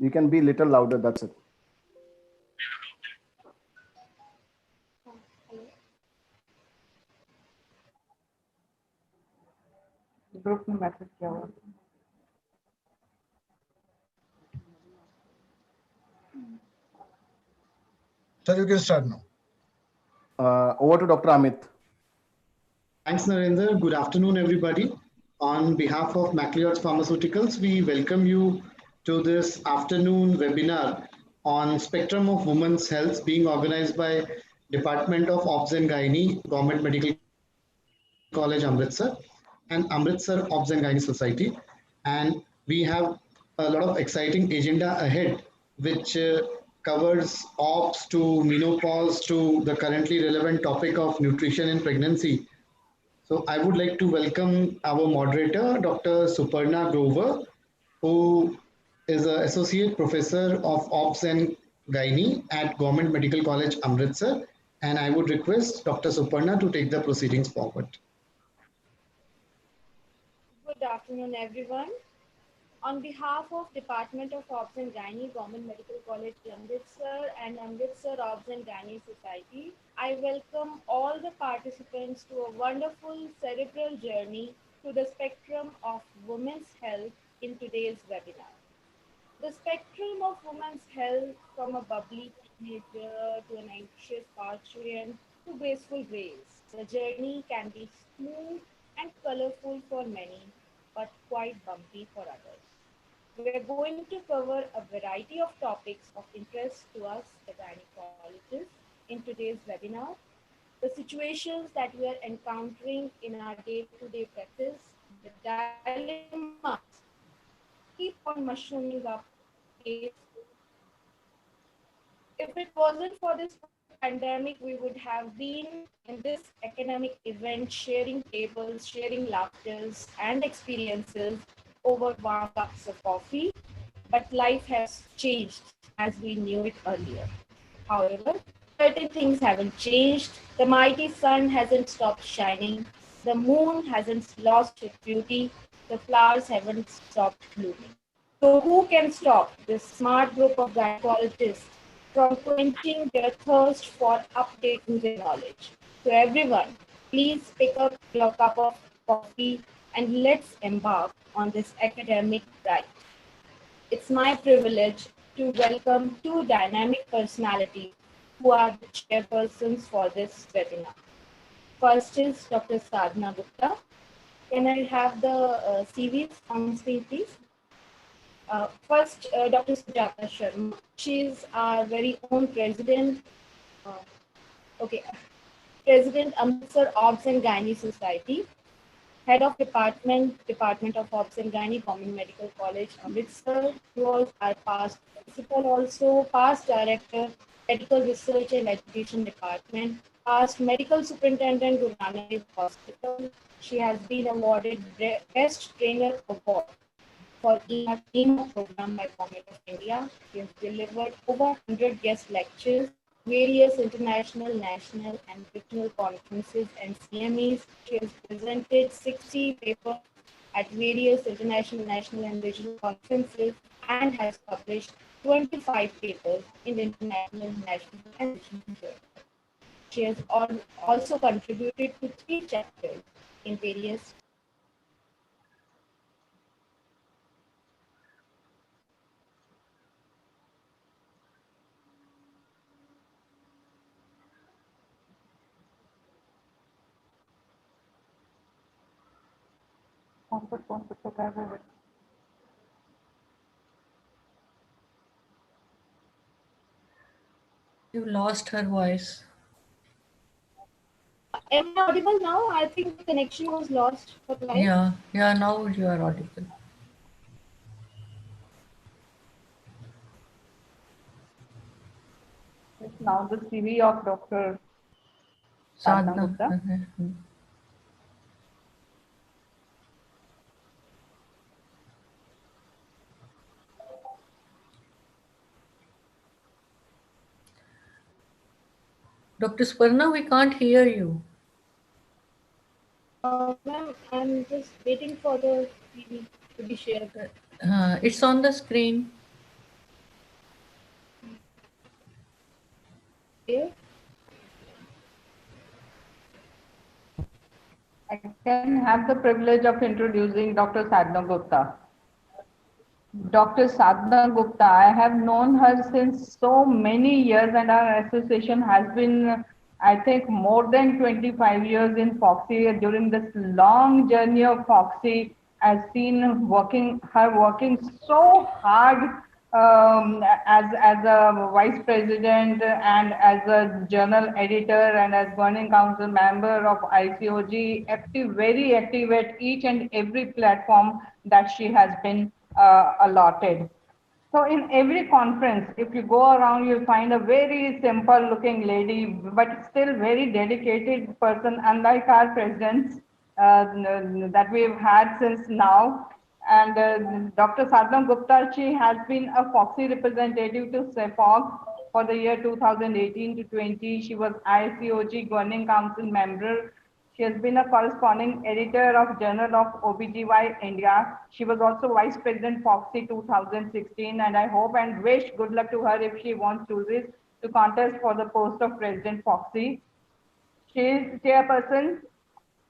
You can be little louder, that's it. Group में message किया हुआ Sir, you can start now. Over to Dr. Amit. Thanks, Narendra. Good afternoon, everybody. On behalf of Macprot Pharmaceuticals, we welcome you to this afternoon webinar on Spectrum of Women's Health being organized by Department of Obs and Gynae, Government Medical College, Amritsar, and Amritsar Obs and Gynae Society. And we have a lot of exciting agenda ahead, which covers OBS to menopause to the currently relevant topic of nutrition in pregnancy. So I would like to welcome our moderator, Dr. Suparna Grover, who is an Associate Professor of Obs and Gynae at Government Medical College, Amritsar. And I would request Dr. Suparna to take the proceedings forward. Good afternoon, everyone. On behalf of Department of Obs and Gynae, Government Medical College, Amritsar and Amritsar Obs and Gynae Society, I welcome all the participants to a wonderful cerebral journey to the spectrum of women's health in today's webinar. The spectrum of women's health, from a bubbly teenager to an anxious parturient to graceful grace. The journey can be smooth and colorful for many, but quite bumpy for others. We are going to cover a variety of topics of interest to us, the gynecologists, in today's webinar. The situations that we are encountering in our day-to-day practice, the dilemmas keep on mushrooming up. If it wasn't for this pandemic, we would have been in this academic event, sharing tables, sharing laughters and experiences over warm cups of coffee. But life has changed as we knew it earlier. However, certain things haven't changed. The mighty sun hasn't stopped shining. The moon hasn't lost its beauty. The flowers haven't stopped blooming. So who can stop this smart group of gynecologists from quenching their thirst for updating their knowledge? So everyone, please pick up your cup of coffee and let's embark on this academic ride. It's my privilege to welcome two dynamic personalities who are the chairpersons for this webinar. First is Dr. Sadhana Gupta. Can I have the CVs on screen, please? First, Dr. Sujata Sharma. She's our very own president. President Amritsar Obs and Gynae Society, Head of Department of Obs and Gynae, Government Medical College, Amritsar. He was our past principal, also past director, Medical Research and Education Department, past Medical Superintendent, Guru Nanak Dev Hospital. She has been awarded Best Trainer Award for EMA program by Government of India. She has delivered over 100 guest lectures, various international, national, and regional conferences and CMEs. She has presented 60 papers at various international, national, and regional conferences and has published 25 papers in international, national, and regional journals. She has also contributed to 3 chapters in various You lost her voice. Am I audible now? I think the connection was lost for life. Yeah, now you are audible. now the CV of Dr. Sadhana Gupta. Dr. Sparna, we can't hear you. Ma'am, I'm just waiting for the CV to be shared. It's on the screen. I can have the privilege of introducing Dr. Sadhna Gupta. Dr. Sadhna Gupta, I have known her since so many years, and our association has been, I think, more than 25 years in Foxy. During this long journey of Foxy, I've seen her working so hard as a vice president and as a journal editor and as governing council member of ICOG, very active at each and every platform that she has been allotted. So in every conference, if you go around, you'll find a very simple looking lady, but still very dedicated person, unlike our presidents that we've had since now. And Dr. Sadhna Gupta, she has been a Foxy representative to CEPOG for the year 2018 to 20. She was ICOG Governing Council member. She has been a corresponding editor of Journal of OBGY India. She was also Vice President Foxy 2016, and I hope and wish good luck to her if she wants to this to contest for the post of President Foxy. She is chairperson.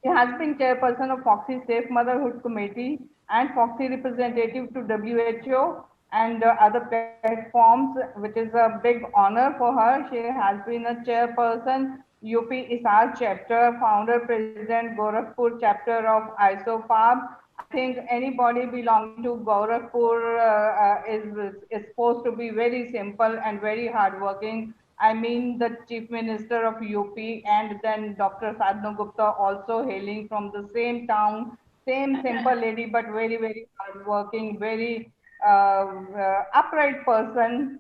She has been chairperson of Foxy Safe Motherhood Committee and Foxy representative to WHO and other platforms, which is a big honor for her. She has been a chairperson, UP ISAR chapter, founder, president, Gorakhpur chapter of ISOPAB. I think anybody belonging to Gorakhpur is supposed to be very simple and very hardworking. I mean the Chief Minister of UP and then Dr. Sadhna Gupta also hailing from the same town, same simple lady, but very, very hardworking, very upright person,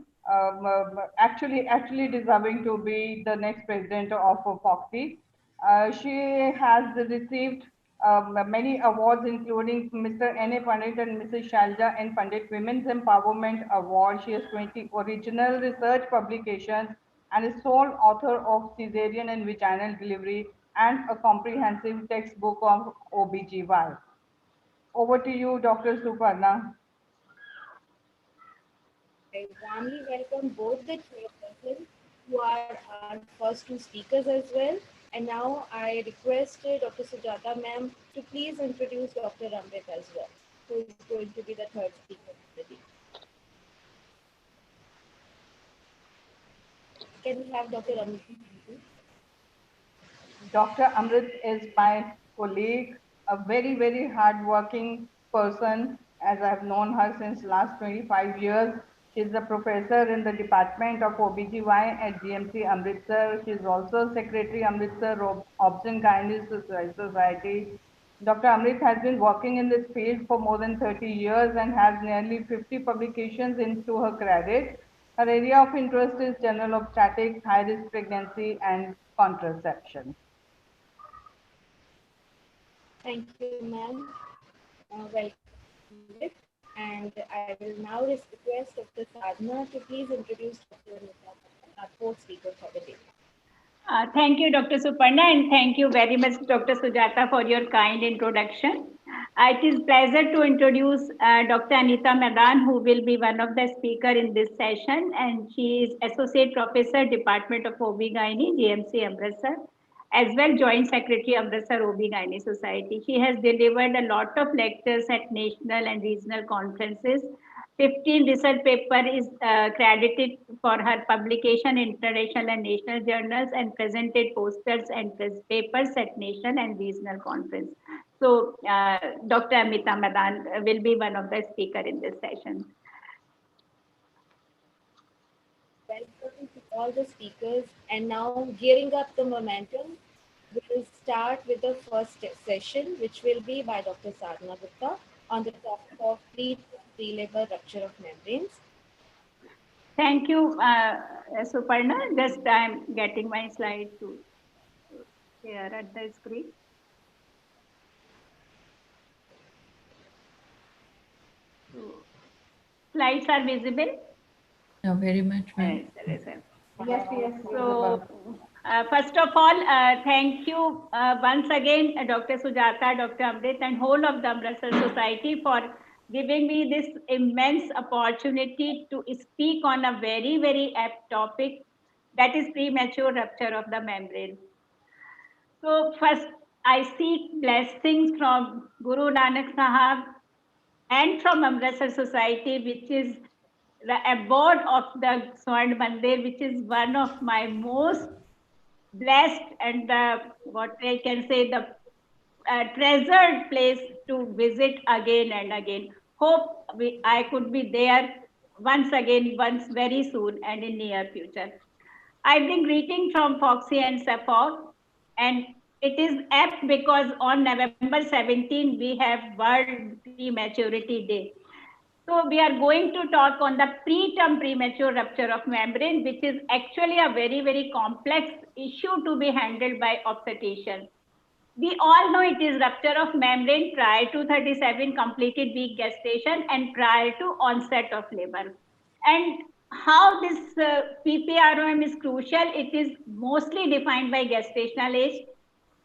actually deserving to be the next president of Foxy. She has received many awards, including Mr. N.A. Pandit and Mrs. Shalja N. Pandit Women's Empowerment Award. She has 20 original research publications and is sole author of Caesarean and Vaginal Delivery and a comprehensive textbook of OBGY. Over to you, Dr. Suparna. I warmly welcome both the chairpersons who are our first two speakers as well. And now I request Dr. Sujata ma'am to please introduce Dr. Amrit as well, who is going to be the third speaker of the day. Can we have Dr. Amrit? Dr. Amrit is my colleague, a very, very hardworking person, as I've known her since last 25 years. She's a professor in the Department of OBGY at GMC Amritsar. She's also Secretary Amritsar Obs and Gynae Society. Dr. Amrit has been working in this field for more than 30 years and has nearly 50 publications into her credit. Her area of interest is general obstetrics, high-risk pregnancy, and contraception. Thank you, ma'am. Welcome. And I will now request Dr. Sadhna to please introduce Dr. Anita, our fourth speaker for the day. Thank you, Dr. Suparna, and thank you very much, Dr. Sujata, for your kind introduction. It is pleasure to introduce Dr. Anita Madan, who will be one of the speaker in this session, and she is Associate Professor, Department of OB-GYN, GMC Amritsar, as well Joint Secretary Amritsar OB-GYN Society. She has delivered a lot of lectures at national and regional conferences. 15 research paper is credited for her publication in international and national journals and presented posters and papers at national and regional conference. So Dr. Amita Madan will be one of the speaker in this session. Welcome to all the speakers, and now gearing up the momentum, we'll start with the first session, which will be by Dr. Sadhna Gupta on the topic of pre-labor rupture of membranes. Thank you, Suparna. Just I'm getting my slide to share at the screen. Slides are visible? Yeah, very much. Yes. Yes. So, first of all, thank you once again, Dr. Sujata, Dr. Amrit, and whole of the Amritsar Society for giving me this immense opportunity to speak on a very, very apt topic, that is premature rupture of the membrane. So first, I seek blessings from Guru Nanak Sahab and from Amritsar Society, which is the abode of the Sward Mandir, which is one of my most blessed and what I can say, the treasured place to visit again and again. Hope I could be there once again, once very soon and in near future. I bring greeting from Foxy and Suffolk, and it is apt because on November 17 we have World Prematurity Day. So we are going to talk on the preterm premature rupture of membrane, which is actually a very complex issue to be handled by obstetrician. We all know it is rupture of membrane prior to 37 completed week gestation and prior to onset of labor. And how this PPROM is crucial, it is mostly defined by gestational age.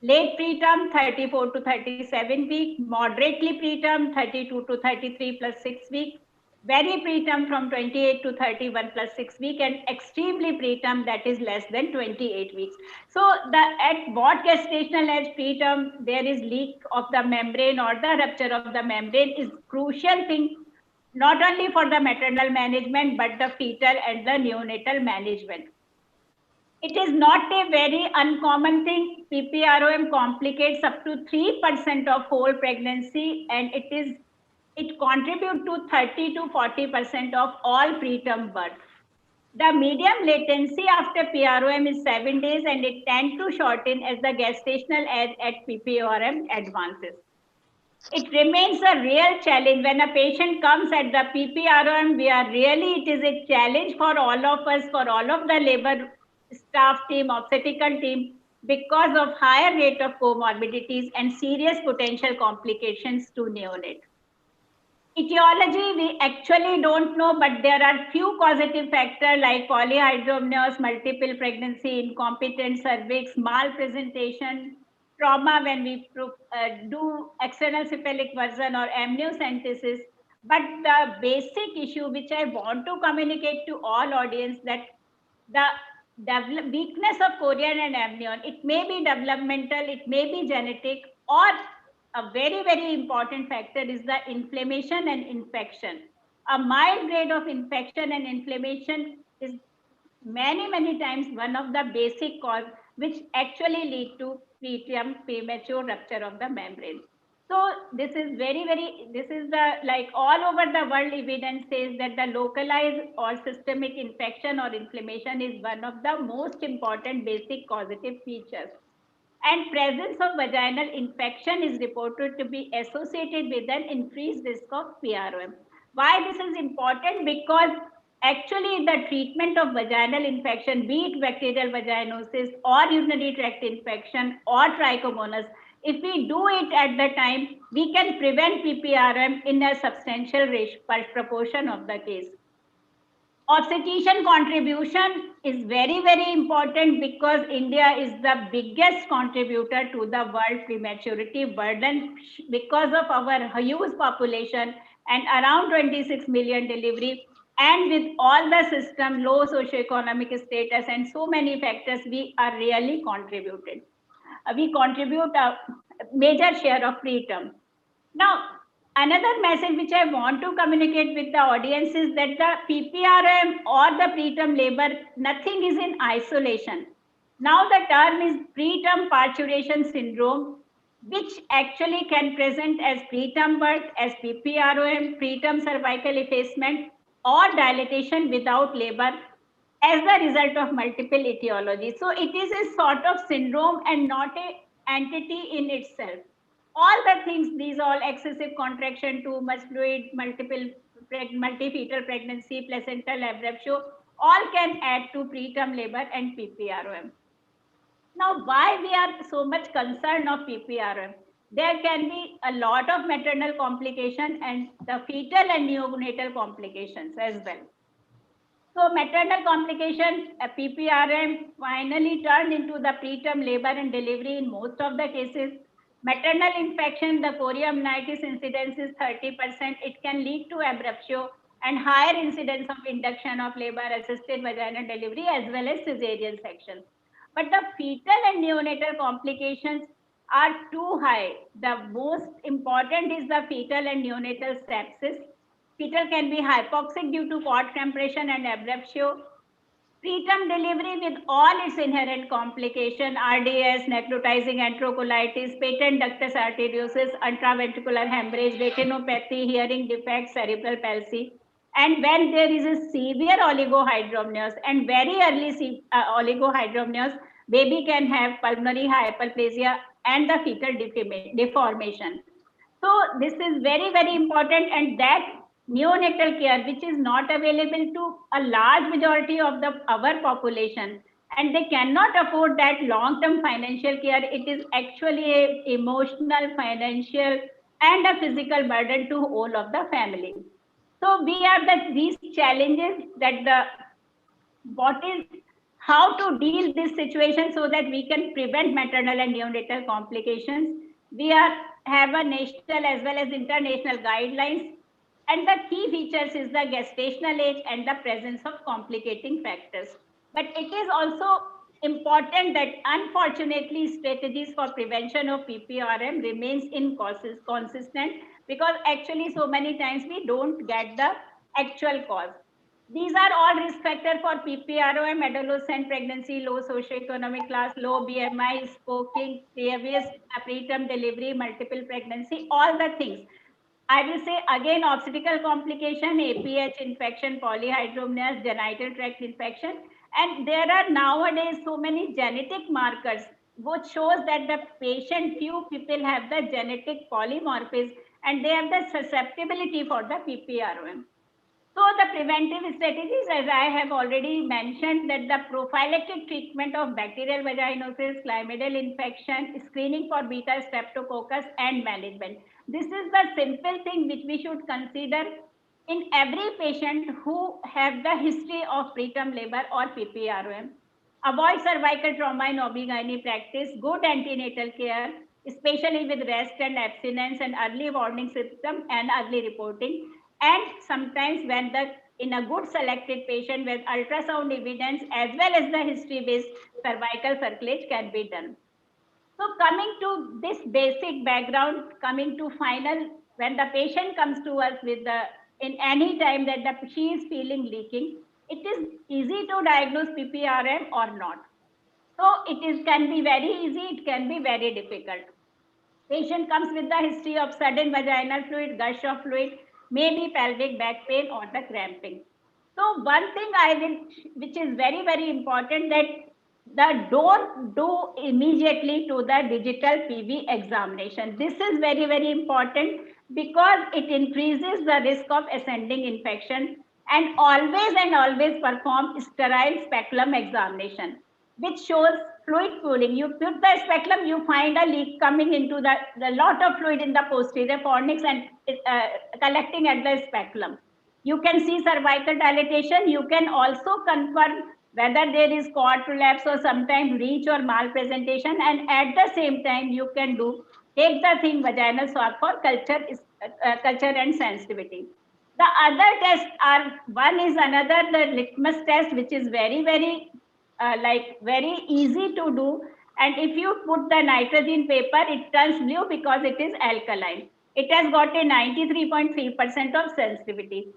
Late preterm 34 to 37 week, moderately preterm 32 to 33 plus 6 week, very preterm from 28 to 31 plus 6 week, and extremely preterm that is less than 28 weeks. So at what gestational age preterm there is leak of the membrane or the rupture of the membrane is crucial thing, not only for the maternal management but the fetal and the neonatal management. It is not a very uncommon thing. PPROM complicates up to 3% of whole pregnancy, and it contributes to 30 to 40% of all preterm birth. The medium latency after PROM is 7 days, and it tends to shorten as the gestational age at PPROM advances. It remains a real challenge when a patient comes at the PPROM. It is a challenge for all of us, for all of the labor staff team, obstetrical team, because of higher rate of comorbidities and serious potential complications to neonate. Etiology, we actually don't know, but there are few causative factors like polyhydramnios, multiple pregnancy, incompetent cervix, malpresentation, trauma when we do external cephalic version or amniocentesis. But the basic issue which I want to communicate to all audience, that the weakness of chorion and amnion, it may be developmental, it may be genetic, or a very important factor is the inflammation and infection. A mild grade of infection and inflammation is many times one of the basic cause which actually lead to preterm premature rupture of the membrane. So this is this is the, like, all over the world evidence says that the localized or systemic infection or inflammation is one of the most important basic causative features. And presence of vaginal infection is reported to be associated with an increased risk of PROM. Why this is important? Because actually the treatment of vaginal infection, be it bacterial vaginosis or urinary tract infection or trichomonas, if we do it at the time, we can prevent PPRM in a substantial proportion of the case. Obstetrician contribution is very important because India is the biggest contributor to the world prematurity burden because of our huge population and around 26 million delivery, and with all the system, low socioeconomic status and so many factors, we are really contributed. We contribute a major share of preterm. Now, another message which I want to communicate with the audience is that the PPRM or the preterm labor, nothing is in isolation. Now the term is preterm parturition syndrome, which actually can present as preterm birth, as PPROM, preterm cervical effacement, or dilatation without labor as the result of multiple etiologies. So it is a sort of syndrome and not an entity in itself. All the things, these all excessive contraction, too much fluid, multifetal pregnancy, placental abruptio, all can add to preterm labor and PPROM. Now, why we are so much concerned of PPROM? There can be a lot of maternal complication and the fetal and neonatal complications as well. So maternal complications, PPRM finally turned into the preterm labor and delivery in most of the cases. Maternal infection, the chorioamnitis incidence is 30%. It can lead to abruptio and higher incidence of induction of labor-assisted vaginal delivery as well as cesarean section. But the fetal and neonatal complications are too high. The most important is the fetal and neonatal sepsis. Fetal can be hypoxic due to cord compression and abruptio. Preterm delivery with all its inherent complication, RDS, necrotizing enterocolitis, patent ductus arteriosus, intraventricular hemorrhage, retinopathy, hearing defects, cerebral palsy. And when there is a severe oligohydramnios and very early oligohydramnios, baby can have pulmonary hyperplasia and the fetal deformation. So this is very, very important, and that neonatal care, which is not available to a large majority of our population, and they cannot afford that long-term financial care. It is actually a emotional, financial, and a physical burden to all of the family. So we have these challenges that what is how to deal this situation so that we can prevent maternal and neonatal complications. We have a national as well as international guidelines, and the key features is the gestational age and the presence of complicating factors. But it is also important that unfortunately strategies for prevention of PPRM remains inconsistent, because actually so many times we don't get the actual cause. These are all risk factors for PPROM, adolescent pregnancy, low socioeconomic class, low BMI, smoking, previous preterm delivery, multiple pregnancy, all the things. I will say again, obstetrical complication, APH infection, polyhydramnios, genital tract infection. And there are nowadays so many genetic markers which shows that the patient, few people have the genetic polymorphism and they have the susceptibility for the PPROM. So the preventive strategies, as I have already mentioned, that the prophylactic treatment of bacterial vaginosis, chlamydial infection, screening for beta streptococcus, and management. This is the simple thing which we should consider in every patient who have the history of preterm labor or PPROM. Avoid cervical trauma in OB/GYN practice, good antenatal care, especially with rest and abstinence and early warning system and early reporting. And sometimes when in a good selected patient with ultrasound evidence as well as the history-based cervical circulage can be done. So coming to this basic background, coming to final, when the patient comes to us with in any time that she is feeling leaking, it is easy to diagnose PPRM or not. So can be very easy, it can be very difficult. Patient comes with the history of sudden vaginal fluid, gush of fluid, maybe pelvic back pain or the cramping. So one thing which is very, very important, that don't do immediately to the digital PV examination. This is very, very important because it increases the risk of ascending infection, and always perform sterile speculum examination, which shows fluid pooling. You put the speculum, you find a leak coming into the lot of fluid in the posterior fornix and collecting at the speculum. You can see cervical dilatation. You can also confirm whether there is cord prolapse or sometimes reach or malpresentation. And at the same time, you can take the thing vaginal swab for culture and sensitivity. The other tests are, one is another, the litmus test, which is very, very very easy to do. And if you put the nitrogen paper, it turns blue because it is alkaline. It has got a 93.3% of sensitivity.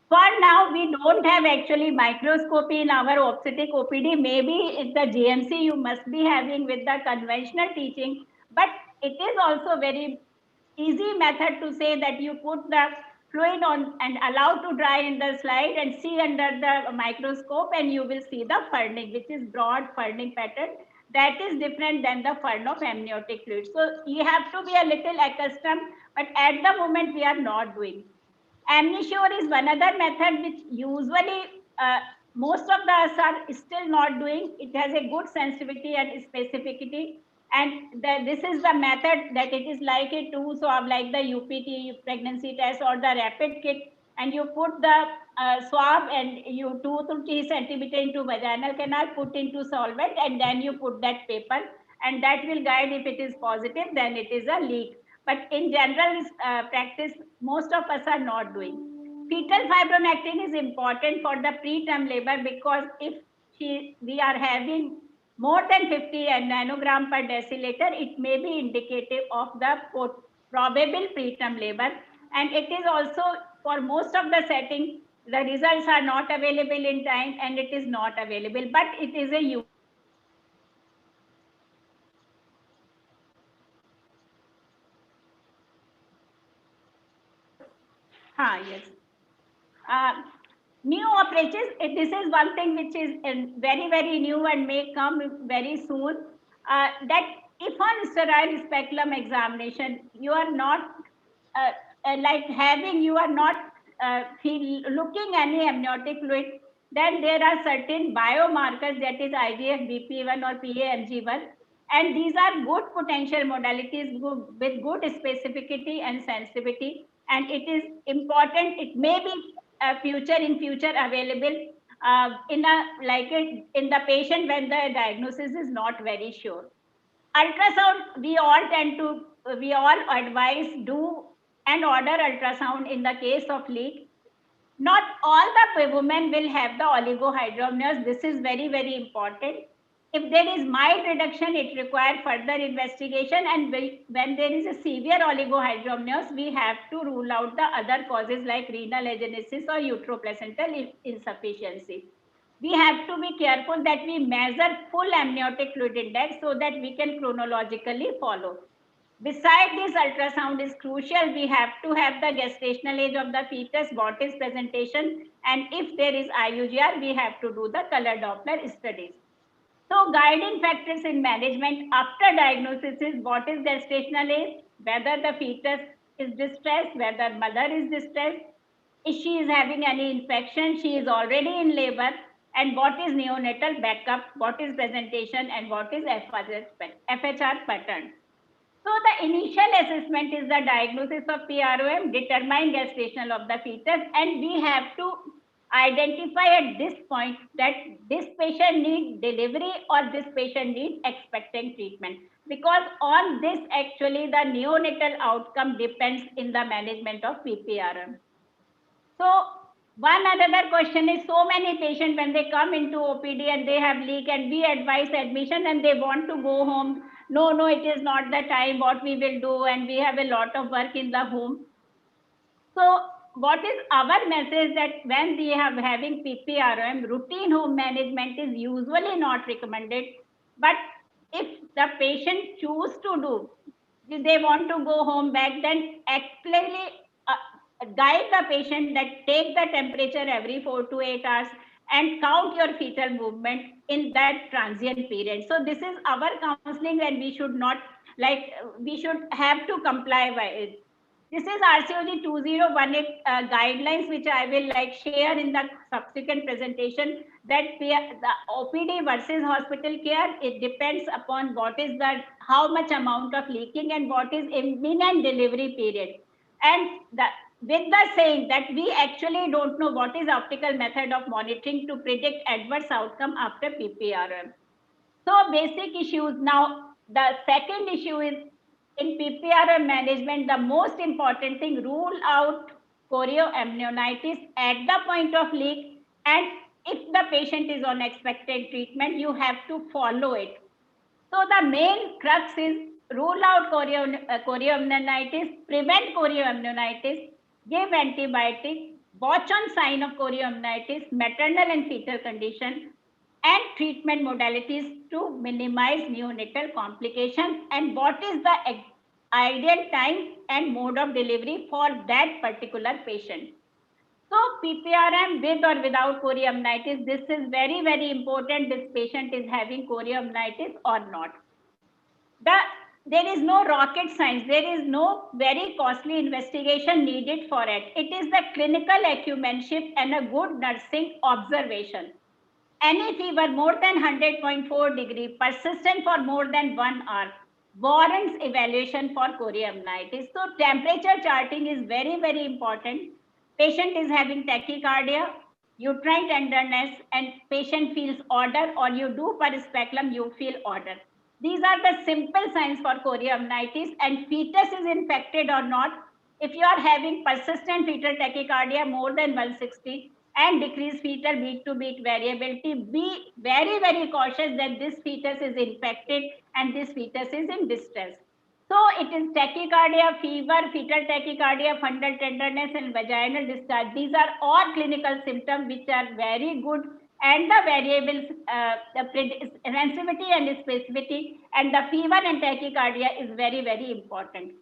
For now, we don't have actually microscopy in our obstetric OPD. Maybe it's the GMC you must be having with the conventional teaching, but it is also very easy method to say that you put the fluid on and allow to dry in the slide and see under the microscope, and you will see the furning, which is broad furning pattern. That is different than the fern of amniotic fluid. So you have to be a little accustomed, but at the moment we are not doing. Amnisure is one other method which usually most of the us are still not doing. It has a good sensitivity and specificity. And this is the method that it is like a two swab, like the UPT pregnancy test or the rapid kit, and you put the swab and you 2 to 3 centimeter into vaginal canal, put into solvent, and then you put that paper, and that will guide. If it is positive, then it is a leak. But in general practice, most of us are not doing. fetal fibronectin is important for the preterm labor because if we are having more than 50 nanogram per deciliter, it may be indicative of the probable preterm labor. And it is also for most of the setting, the results are not available in time and it is not available, but it is a yes. New approaches, this is one thing which is very, very new and may come very soon. That if on sterile speculum examination, you are not like having, you are not looking any amniotic fluid, then there are certain biomarkers, that is IGF, BP1 or PAMG1. And these are good potential modalities with good specificity and sensitivity. And it is important, it may be in future available in the patient when the diagnosis is not very sure. Ultrasound, we all advise do and order ultrasound in the case of leak. Not all the women will have the oligohydramnios. This is very, very important. If there is mild reduction, it requires further investigation. And when there is a severe oligohydramnios, we have to rule out the other causes like renal agenesis or uteroplacental insufficiency. We have to be careful that we measure full amniotic fluid index so that we can chronologically follow. Besides this, ultrasound is crucial. We have to have the gestational age of the fetus, what is presentation, and if there is IUGR, we have to do the color Doppler studies. So guiding factors in management after diagnosis is what is gestational age, whether the fetus is distressed, whether mother is distressed, if she is having any infection, she is already in labor, and what is neonatal backup, what is presentation, and what is FHR pattern. So the initial assessment is the diagnosis of PROM, determine gestational of the fetus, and we have to identify at this point that this patient needs delivery or this patient needs expectant treatment. Because on this actually the neonatal outcome depends in the management of PPRM. So one another question is, so many patients when they come into OPD and they have leak and we advise admission and they want to go home. No, it is not the time, what we will do, and we have a lot of work in the home. So what is our message that when we have having PPRM, routine home management is usually not recommended. But if the patient choose to do, if they want to go home back, then actually guide the patient that take the temperature every 4 to 8 hours and count your fetal movement in that transient period. So this is our counseling, and we should not we should have to comply by it. This is RCOG 2018 guidelines, which I will share in the subsequent presentation, that the OPD versus hospital care, it depends upon what is how much amount of leaking and what is imminent delivery period. And with the saying that we actually don't know what is optical method of monitoring to predict adverse outcome after PPRM. So basic issues. Now, the second issue is in PPRM management, the most important thing, rule out chorioamnionitis at the point of leak. And if the patient is on expected treatment, you have to follow it. So the main crux is rule out chorioamnionitis, prevent chorioamnionitis, give antibiotics, watch on sign of chorioamnionitis, maternal and fetal condition, and treatment modalities to minimize neonatal complications, and what is the ideal time and mode of delivery for that particular patient. So PPRM with or without chorioamnitis, this is very, very important. This patient is having chorioamnitis or not. There is no rocket science. There is no very costly investigation needed for it. It is the clinical acumenship and a good nursing observation. Any fever more than 100.4 degree, persistent for more than 1 hour, warrants evaluation for chorioamnitis. So temperature charting is very, very important. Patient is having tachycardia, uterine tenderness, and patient feels odor, or you do per speculum, you feel odor. These are the simple signs for chorioamnitis, and fetus is infected or not. If you are having persistent fetal tachycardia more than 160 and decreased fetal beat-to-beat variability, be very, very cautious that this fetus is infected and this fetus is in distress. So it is tachycardia, fever, fetal tachycardia, fundal tenderness, and vaginal discharge. These are all clinical symptoms which are very good, and the variables, the sensitivity and specificity, and the fever and tachycardia is very, very important.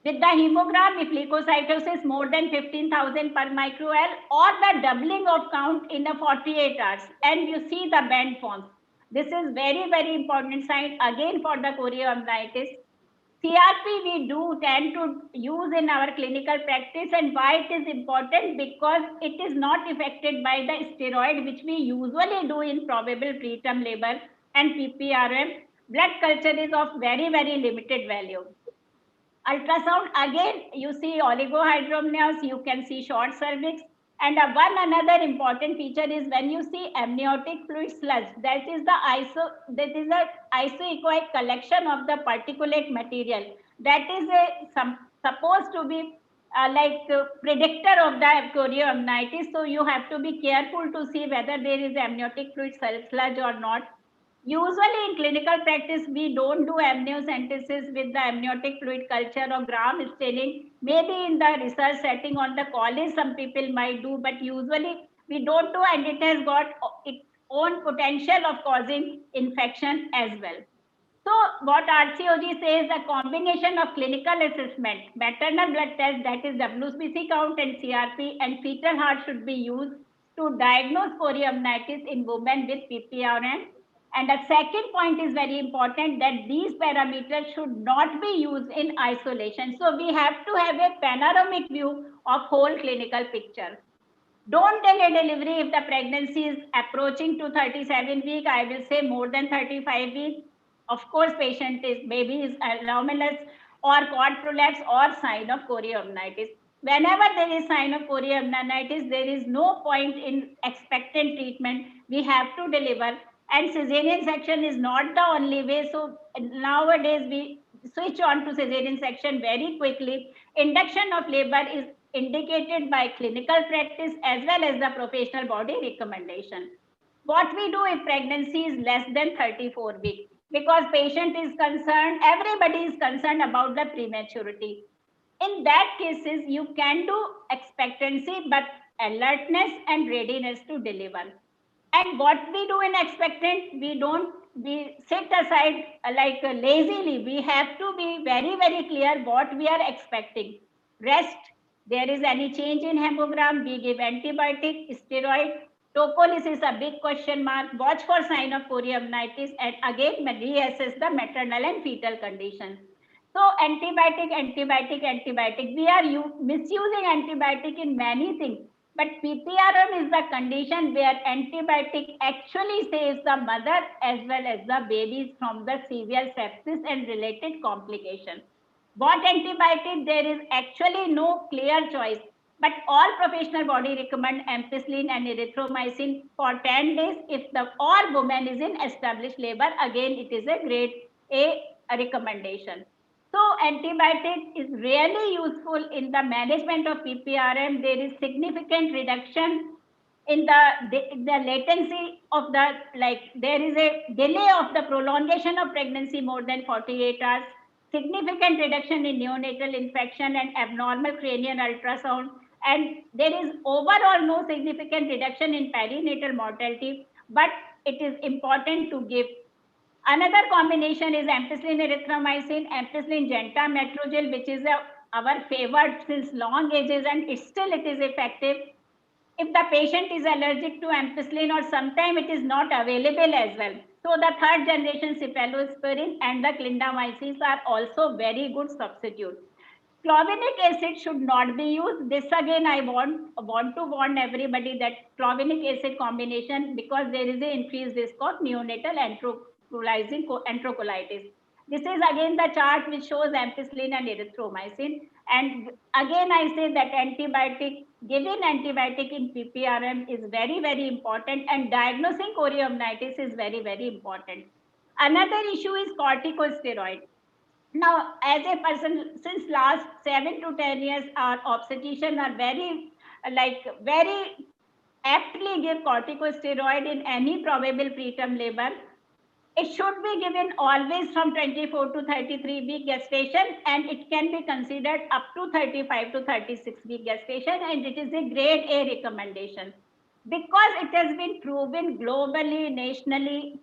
With the hemogram, if leukocytosis more than 15,000 per microL or the doubling of count in a 48 hours, and you see the band forms. This is very, very important sign again for the chorioamnitis. CRP we do tend to use in our clinical practice, and why it is important? Because it is not affected by the steroid which we usually do in probable preterm labor and PPRM. Blood culture is of very, very limited value. Ultrasound, again, you see oligohydramnios, you can see short cervix. And one another important feature is when you see amniotic fluid sludge, that is the isoechoic collection of the particulate material. That is supposed to be predictor of the chorioamnitis. So you have to be careful to see whether there is amniotic fluid sludge or not. Usually in clinical practice, we don't do amniocentesis with the amniotic fluid culture or gram staining. Maybe in the research setting on the college, some people might do, but usually we don't do, and it has got its own potential of causing infection as well. So what RCOG says, a combination of clinical assessment, maternal blood test, that is WBC count and CRP, and fetal heart should be used to diagnose chorioamnitis in women with PPRN. And the second point is very important, that these parameters should not be used in isolation. So we have to have a panoramic view of whole clinical picture. Don't delay delivery if the pregnancy is approaching to 37 weeks. I will say more than 35 weeks. Of course, baby is anomalous or cord prolapse or sign of chorioamnitis. Whenever there is sign of chorioamnitis, there is no point in expectant treatment. We have to deliver, and cesarean section is not the only way. So nowadays we switch on to cesarean section very quickly. Induction of labor is indicated by clinical practice as well as the professional body recommendation. What we do if pregnancy is less than 34 weeks, because patient is concerned, everybody is concerned about the prematurity. In that cases, you can do expectancy, but alertness and readiness to deliver. And what we do in expectant, we sit aside lazily. We have to be very, very clear what we are expecting. Rest, there is any change in hemogram, we give antibiotic, steroid. Tocolis is a big question mark. Watch for sign of chorioamnitis, and again reassess the maternal and fetal condition. So antibiotic. We are misusing antibiotic in many things. But PPRM is the condition where antibiotic actually saves the mother as well as the babies from the severe sepsis and related complications. What antibiotic? There is actually no clear choice, but all professional body recommend ampicillin and erythromycin for 10 days if the or woman is in established labor. Again, it is a grade A recommendation. So antibiotic is really useful in the management of PPRM. There is significant reduction in the latency of the, there is a delay of the prolongation of pregnancy more than 48 hours, significant reduction in neonatal infection and abnormal cranial ultrasound, and there is overall no significant reduction in perinatal mortality, but it is important to give. Another combination is ampicillin erythromycin, ampicillin gentametrogel, which is our favorite since long ages, and it is effective. If the patient is allergic to ampicillin, or sometimes it is not available as well. So the third generation cephalosporin and the clindamycin are also very good substitutes. Clovinic acid should not be used. This again, I want to warn everybody that clovinic acid combination, because there is an increased risk of neonatal enterocolitis. This is again the chart which shows ampicillin and erythromycin. And again, I say that giving antibiotic in PPRM is very, very important, and diagnosing chorioamnitis is very, very important. Another issue is corticosteroid. Now, as a person, since last 7 to 10 years, our obstetricians are very aptly give corticosteroid in any probable preterm labor. It should be given always from 24 to 33-week gestation, and it can be considered up to 35 to 36-week gestation, and it is a grade A recommendation. Because it has been proven globally, nationally,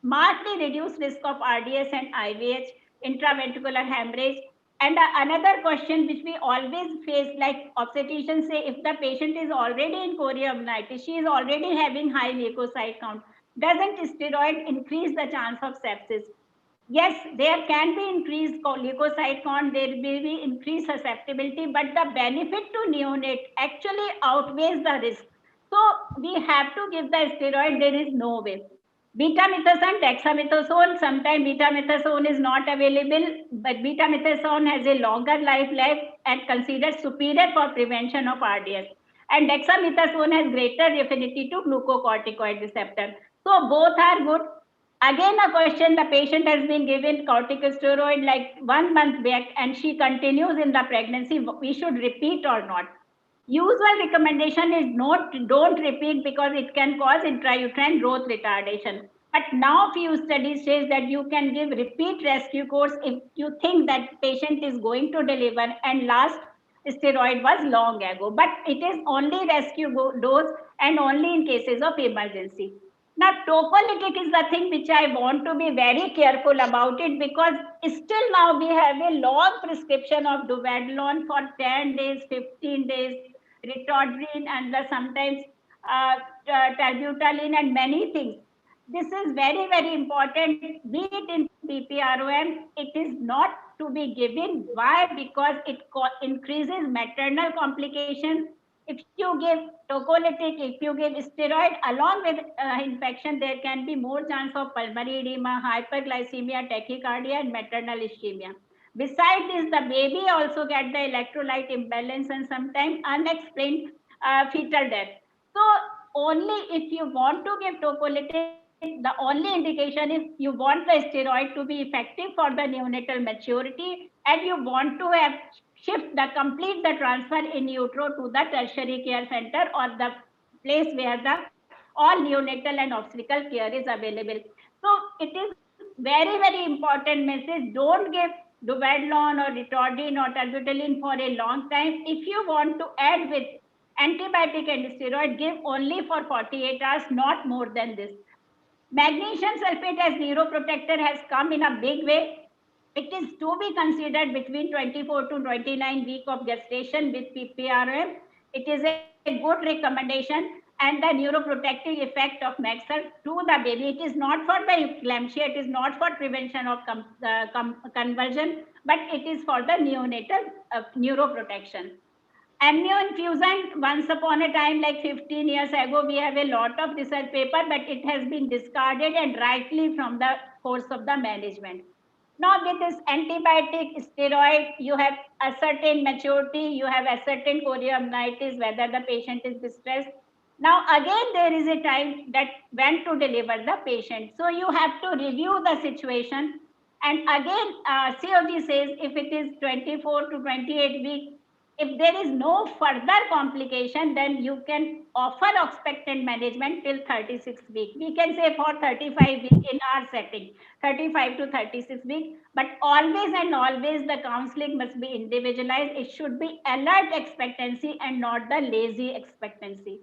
markedly reduced risk of RDS and IVH, intraventricular hemorrhage. And another question which we always face, like obstetricians say, if the patient is already in chorioamnitis, she is already having high leukocyte count, doesn't steroid increase the chance of sepsis? Yes, there can be increased leukocyte count, there may be increased susceptibility, but the benefit to neonate actually outweighs the risk. So we have to give the steroid, there is no way. Betamethasone, dexamethasone, sometimes betamethasone is not available, but betamethasone has a longer life and considered superior for prevention of RDS. And dexamethasone has greater affinity to glucocorticoid receptor. So both are good. Again, a question, the patient has been given corticosteroid like 1 month back and she continues in the pregnancy, we should repeat or not? Usual recommendation is don't repeat because it can cause intrauterine growth retardation. But now few studies says that you can give repeat rescue course if you think that patient is going to deliver and last steroid was long ago. But it is only rescue dose and only in cases of emergency. Now, tocolytic is the thing which I want to be very careful about it because still now we have a long prescription of duodenolone for 10 days, 15 days, ritodrine and sometimes terbutaline and many things. This is very, very important. Be it in PPROM, it is not to be given. Why? Because it increases maternal complications. If you give tocolytic, if you give steroid along with infection, there can be more chance of pulmonary edema, hyperglycemia, tachycardia, and maternal ischemia. Besides this, the baby also get the electrolyte imbalance and sometimes unexplained fetal death. So only if you want to give tocolytic, the only indication is you want the steroid to be effective for the neonatal maturity and you want to have shift the complete the transfer in utero to the tertiary care center or the place where the all neonatal and obstetrical care is available. So it is very, very important message. Don't give duodenolone or ritodrine or terbutaline for a long time. If you want to add with antibiotic and steroid, give only for 48 hours, not more than this. Magnesium sulfate as neuroprotector has come in a big way. It is to be considered between 24 to 29 weeks of gestation with PPRM. It is a good recommendation and the neuroprotective effect of Maxer to the baby. It is not for the eclampsia, it is not for prevention of convulsion, but it is for the neonatal neuroprotection. Amnio infusion, once upon a time, like 15 years ago, we have a lot of research paper, but it has been discarded and rightly from the course of the management. Now with this antibiotic steroid, you have a certain maturity, you have a certain chorioamnitis, whether the patient is distressed. Now again, there is a time that when to deliver the patient. So you have to review the situation. And again, COG says if it is 24 to 28 weeks, if there is no further complication, then you can offer expectant management till 36 weeks. We can say for 35 weeks in our setting, 35 to 36 weeks, but always and always the counseling must be individualized. It should be alert expectancy and not the lazy expectancy.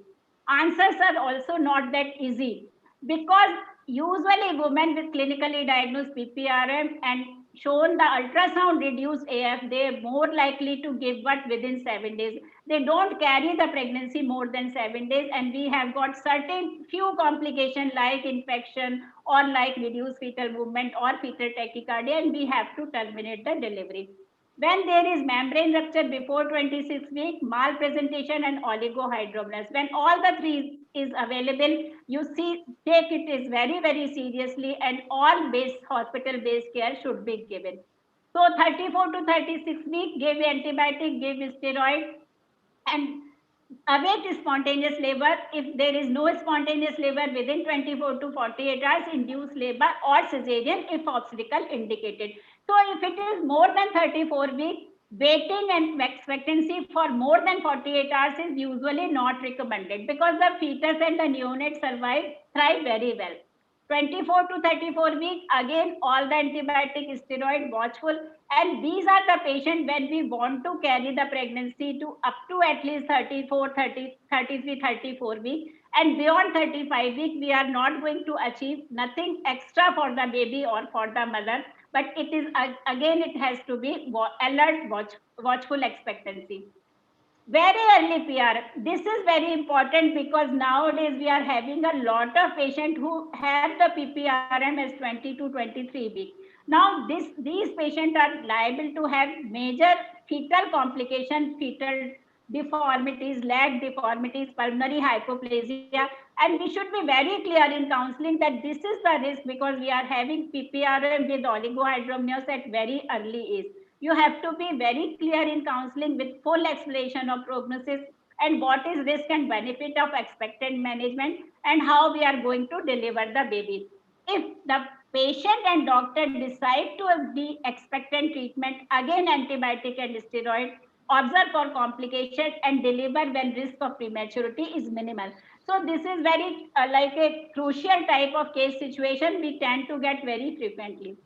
Answers are also not that easy because usually women with clinically diagnosed PPRM and shown the ultrasound reduced AF, they are more likely to give birth within 7 days. They don't carry the pregnancy more than 7 days, and we have got certain few complications like infection or like reduced fetal movement or fetal tachycardia, and we have to terminate the delivery. When there is membrane rupture before 26 weeks, malpresentation and oligohydramnios, when all the three is available, you see, take it is very, very seriously and all hospital-based care should be given. So 34 to 36 weeks, give antibiotic, give steroid, and await spontaneous labor. If there is no spontaneous labor within 24 to 48 hours, induce labor or cesarean if obstetrical indicated. So if it is more than 34 weeks, waiting and expectancy for more than 48 hours is usually not recommended because the fetus and the neonate thrive very well. 24 to 34 weeks, again, all the antibiotic, steroid, watchful. And these are the patients when we want to carry the pregnancy to up to at least 34, 30, 33, 34 weeks. And beyond 35 weeks, we are not going to achieve nothing extra for the baby or for the mother. But it is, again, it has to be alert, watchful expectancy. Very early PR. This is very important because nowadays we are having a lot of patients who have the PPRM as 20 to 23 weeks. Now these patients are liable to have major fetal complications, fetal deformities, leg deformities, pulmonary hypoplasia, and we should be very clear in counseling that this is the risk because we are having PPRM with oligohydramnios at very early age. You have to be very clear in counseling with full explanation of prognosis and what is risk and benefit of expected management and how we are going to deliver the baby. If the patient and doctor decide to be expectant treatment, again antibiotic and steroid, observe for complication and deliver when risk of prematurity is minimal. So this is very like a crucial type of case situation we tend to get very frequently.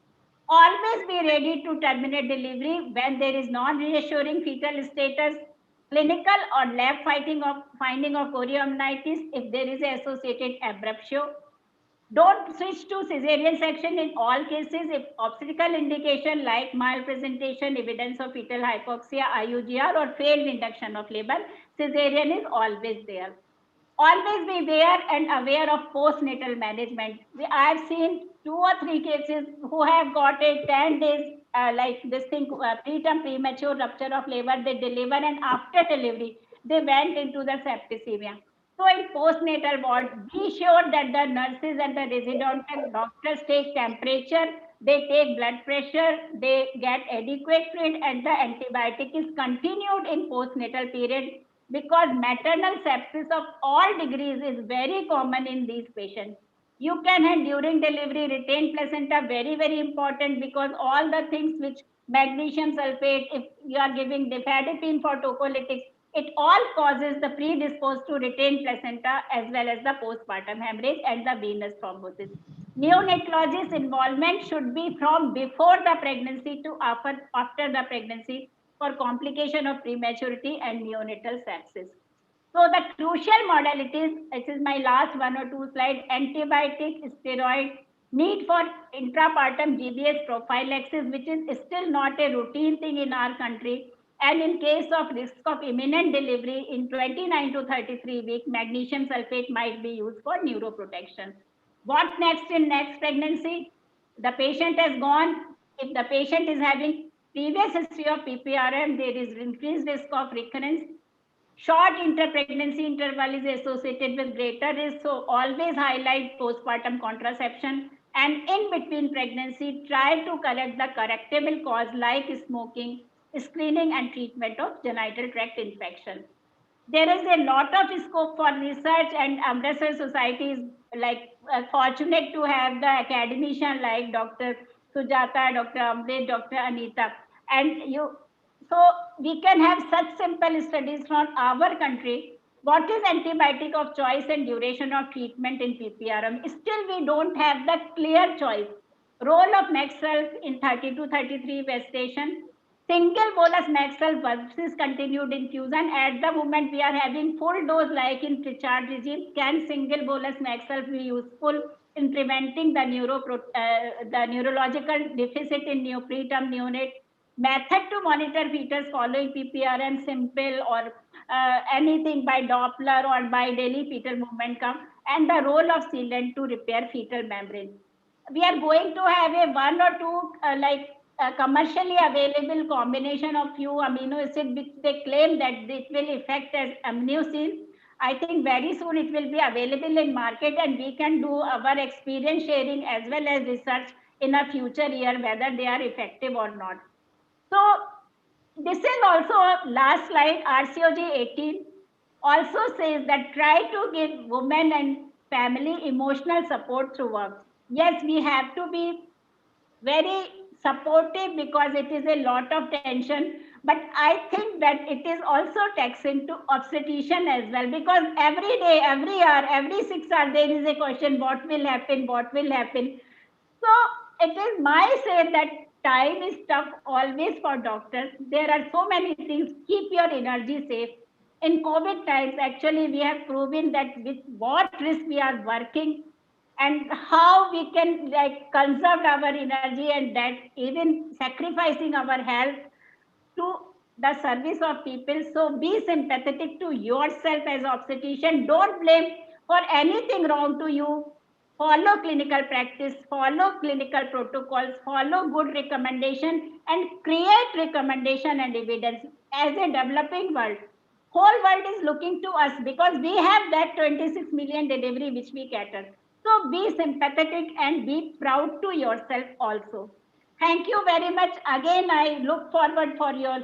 Always be ready to terminate delivery when there is non-reassuring fetal status, clinical or lab finding of chorioamnitis if there is associated abruptio. Don't switch to cesarean section in all cases if obstetrical indication like mild presentation, evidence of fetal hypoxia, IUGR or failed induction of labor. Cesarean is always there. Always be aware and aware of postnatal management. I have seen 2 or 3 cases who have got a 10 days like this thing, preterm premature rupture of labor, they deliver and after delivery, they went into the septicemia. So in postnatal ward, be sure that the nurses and the residential doctors take temperature, they take blood pressure, they get adequate fluid and the antibiotic is continued in postnatal period because maternal sepsis of all degrees is very common in these patients. You can have during delivery retained placenta, very, very important because all the things which magnesium sulfate, if you are giving difadipine for tocolytics, it all causes the predisposed to retained placenta as well as the postpartum hemorrhage and the venous thrombosis. Neonatologist involvement should be from before the pregnancy to after the pregnancy for complication of prematurity and neonatal sepsis. So the crucial modalities, this is my last 1 or 2 slides, antibiotic, steroid, need for intrapartum GBS prophylaxis, which is still not a routine thing in our country. And in case of risk of imminent delivery in 29 to 33 weeks, magnesium sulfate might be used for neuroprotection. What next in next pregnancy? The patient has gone. If the patient is having previous history of PPRM, there is increased risk of recurrence. Short interpregnancy interval is associated with greater risk, so always highlight postpartum contraception. And in between pregnancy, try to correct the correctable cause like smoking, screening, and treatment of genital tract infection. There is a lot of scope for research, and Amritsar Society is like fortunate to have the academician like Dr. Sujata, Dr. Amrit, Dr. Anita, and you. So we can have such simple studies from our country. What is antibiotic of choice and duration of treatment in PPRM? Still, we don't have the clear choice. Role of Maxwell in 30 to 33 gestation. Single bolus Maxwell versus continued infusion. At the moment, we are having full dose like in Pritchard regime. Can single bolus Maxwell be useful in preventing the neurological deficit in preterm neonate? Method to monitor fetus following PPRM, simple or anything by Doppler or by daily fetal movement count, and the role of sealant to repair fetal membrane. We are going to have a 1 or 2 commercially available combination of few amino acids which they claim that it will affect as amniosin. I think very soon it will be available in market and we can do our experience sharing as well as research in a future year whether they are effective or not. So this is also last slide, RCOG 18 also says that try to give women and family emotional support through work. Yes, we have to be very supportive because it is a lot of tension. But I think that it is also taxing to obstetrician as well, because every day, every hour, every 6 hours, there is a question, what will happen, what will happen. So it is my say that time is tough always for doctors. There are so many things. Keep your energy safe. In COVID times, actually, we have proven that with what risk we are working and how we can like conserve our energy, and that even sacrificing our health to the service of people. So be sympathetic to yourself as obstetrician. Don't blame for anything wrong to you. Follow clinical practice, follow clinical protocols, follow good recommendation, and create recommendation and evidence. As a developing world, whole world is looking to us because we have that 26 million delivery which we cater. So be sympathetic and be proud to yourself also. Thank you very much. Again, I look forward for your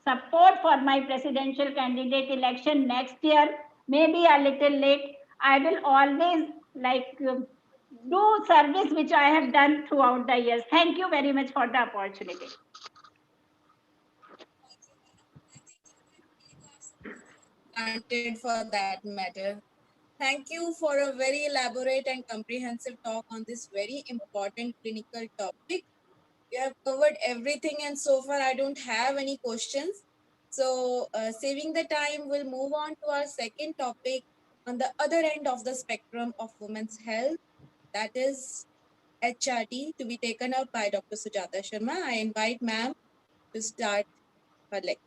support for my presidential candidate election next year, maybe a little late. I will always do service which I have done throughout the years. Thank you very much for the opportunity. Granted for that matter. Thank you for a very elaborate and comprehensive talk on this very important clinical topic. You have covered everything, and so far I don't have any questions. So, saving the time, we'll move on to our second topic on the other end of the spectrum of women's health, that is HRT, to be taken up by Dr. Sujata Sharma. I invite ma'am to start her lecture.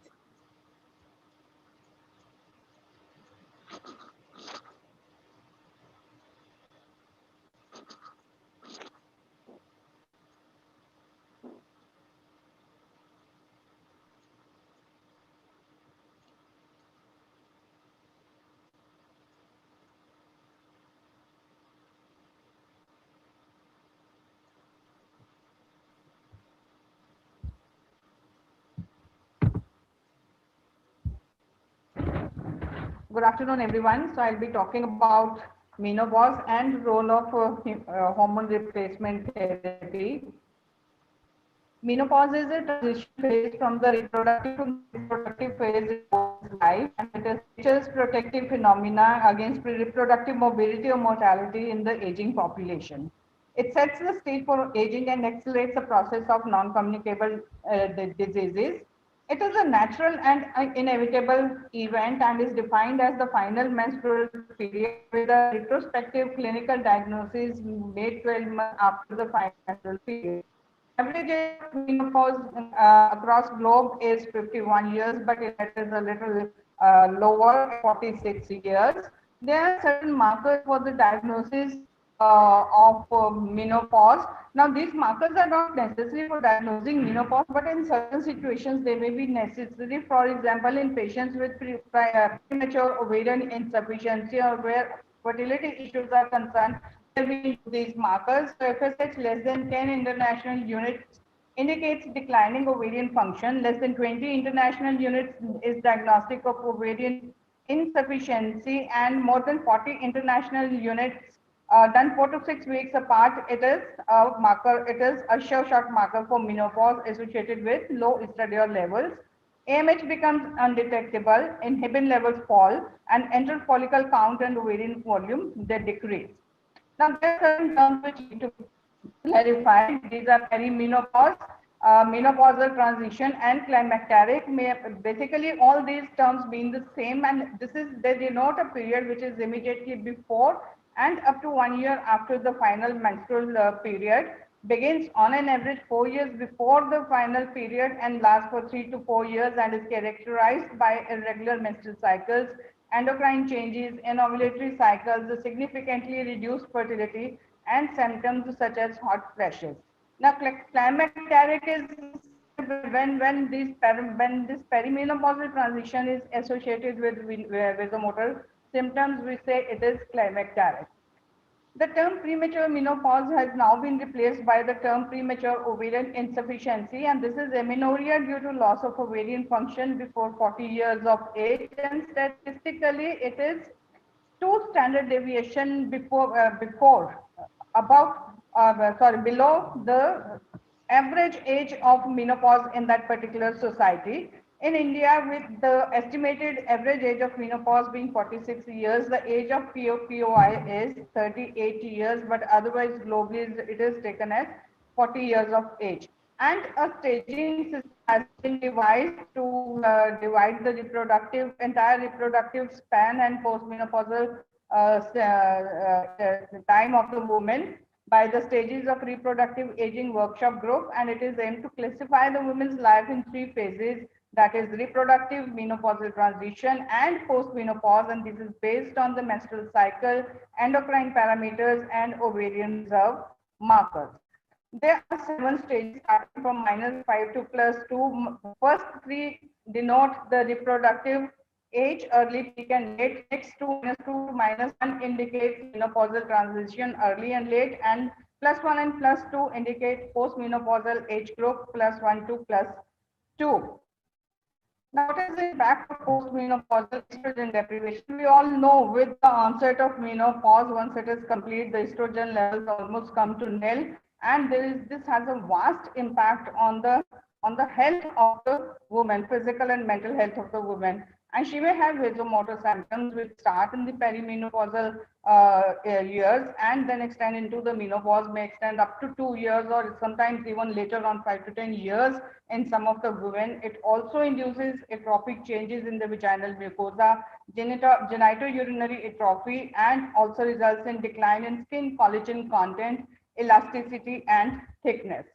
Good afternoon, everyone. So I'll be talking about menopause and role of hormone replacement therapy. Menopause is a transition phase from the reproductive to reproductive phase in women's life, and it is nature's protective phenomena against reproductive morbidity or mortality in the aging population. It sets the stage for aging and accelerates the process of non-communicable diseases. It is a natural and inevitable event and is defined as the final menstrual period with a retrospective clinical diagnosis made 12 months after the final menstrual period. Average age of menopause across globe is 51 years, but it is a little lower, 46 years. There are certain markers for the diagnosis of menopause. Now, these markers are not necessary for diagnosing menopause, but in certain situations they may be necessary. For example, in patients with premature ovarian insufficiency or where fertility issues are concerned, we these markers. So FSH less than 10 international units indicates declining ovarian function. Less than 20 international units is diagnostic of ovarian insufficiency, and more than 40 international units done 4 to 6 weeks apart. It is a marker. It is a sure shot marker for menopause associated with low estradiol levels. AMH becomes undetectable, inhibin levels fall, and enteral follicle count and ovarian volume they decrease. Now, there are certain terms which need to be clarified. These are perimenopause, menopausal transition, and climacteric. Basically, all these terms being the same, and they denote a period which is immediately before and up to 1 year after the final menstrual period. Begins on an average 4 years before the final period and lasts for 3 to 4 years, and is characterized by irregular menstrual cycles, endocrine changes in ovulatory cycles, the significantly reduced fertility, and symptoms such as hot flashes. Now, climacteric is when this perimenopausal transition is associated with vasomotor symptoms, we say it is climacteric. The term premature menopause has now been replaced by the term premature ovarian insufficiency, and this is amenorrhea due to loss of ovarian function before 40 years of age, and statistically it is 2 standard deviation below the average age of menopause in that particular society. In India, with the estimated average age of menopause being 46 years, the age of POI is 38 years, but otherwise globally it is taken as 40 years of age. And a staging system has been devised to divide the entire reproductive span and postmenopausal time of the woman by the stages of reproductive aging workshop group, and it is aimed to classify the women's life in three phases, that is reproductive, menopausal transition and postmenopause, and this is based on the menstrual cycle, endocrine parameters and ovarian reserve markers. There are 7 stages starting from -5 to +2. First three denote the reproductive age, early, peak, and late. Next two, -2 to -1 indicates menopausal transition, early and late, and +1 and +2 indicate postmenopausal age group, +1 to +2. Now, what is the impact of postmenopausal estrogen deprivation? We all know with the onset of menopause, once it is complete, the estrogen levels almost come to nil, and this has a vast impact on the health of the woman, physical and mental health of the woman. And she may have vasomotor symptoms which start in the perimenopausal years and then extend into the menopause, may extend up to 2 years or sometimes even later on 5 to 10 years in some of the women. It also induces atrophic changes in the vaginal mucosa, genitourinary atrophy, and also results in decline in skin collagen content, elasticity, and thickness.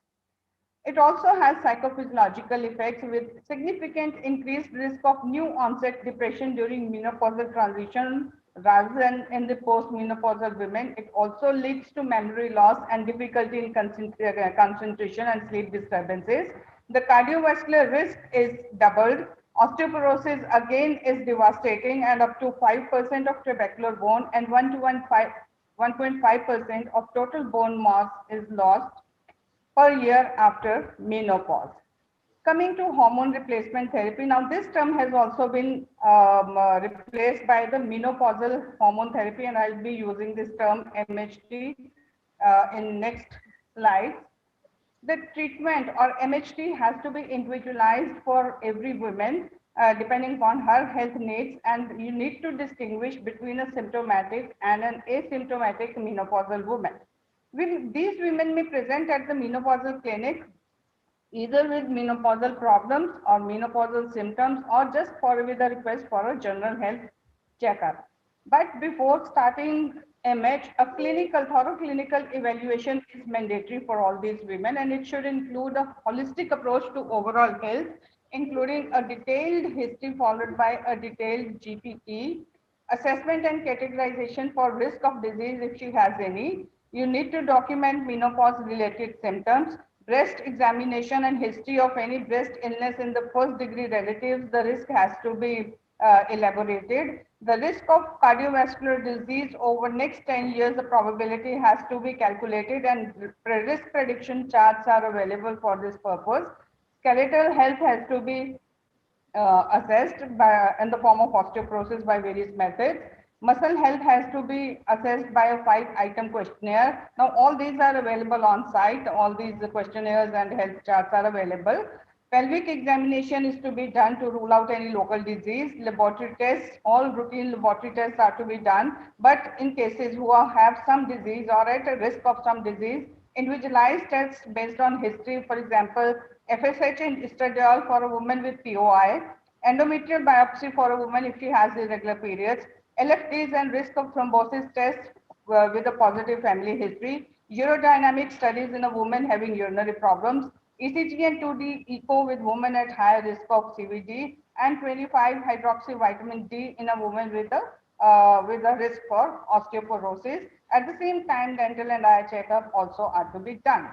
It also has psychophysiological effects with significant increased risk of new onset depression during menopausal transition rather than in the postmenopausal women. It also leads to memory loss and difficulty in concentration and sleep disturbances. The cardiovascular risk is doubled. Osteoporosis again is devastating, and up to 5% of trabecular bone and 1.5% of total bone mass is lost per year after menopause. Coming to hormone replacement therapy, now this term has also been replaced by the menopausal hormone therapy, and I'll be using this term MHT in next slide. The treatment or MHT has to be individualized for every woman depending upon her health needs, and you need to distinguish between a symptomatic and an asymptomatic menopausal woman. These women may present at the menopausal clinic either with menopausal problems or menopausal symptoms or just with a request for a general health checkup. But before starting MH, a thorough clinical evaluation is mandatory for all these women, and it should include a holistic approach to overall health, including a detailed history followed by a detailed GPE, assessment and categorization for risk of disease if she has any. You need to document menopause-related symptoms, breast examination and history of any breast illness in the first degree relatives. The risk has to be elaborated. The risk of cardiovascular disease over next 10 years, the probability has to be calculated, and risk prediction charts are available for this purpose. Skeletal health has to be assessed in the form of osteoporosis by various methods. Muscle health has to be assessed by a 5-item questionnaire. Now, all these are available on site. All these questionnaires and health charts are available. Pelvic examination is to be done to rule out any local disease. Laboratory tests, all routine laboratory tests are to be done. But in cases who have some disease or at a risk of some disease, individualized tests based on history, for example, FSH and estradiol for a woman with POI, endometrial biopsy for a woman if she has irregular periods, LFTs and risk of thrombosis tests with a positive family history, urodynamic studies in a woman having urinary problems, ECG and 2D echo with women at high risk of CVD, and 25 hydroxy vitamin D in a woman with a risk for osteoporosis. At the same time, dental and eye checkup also are to be done.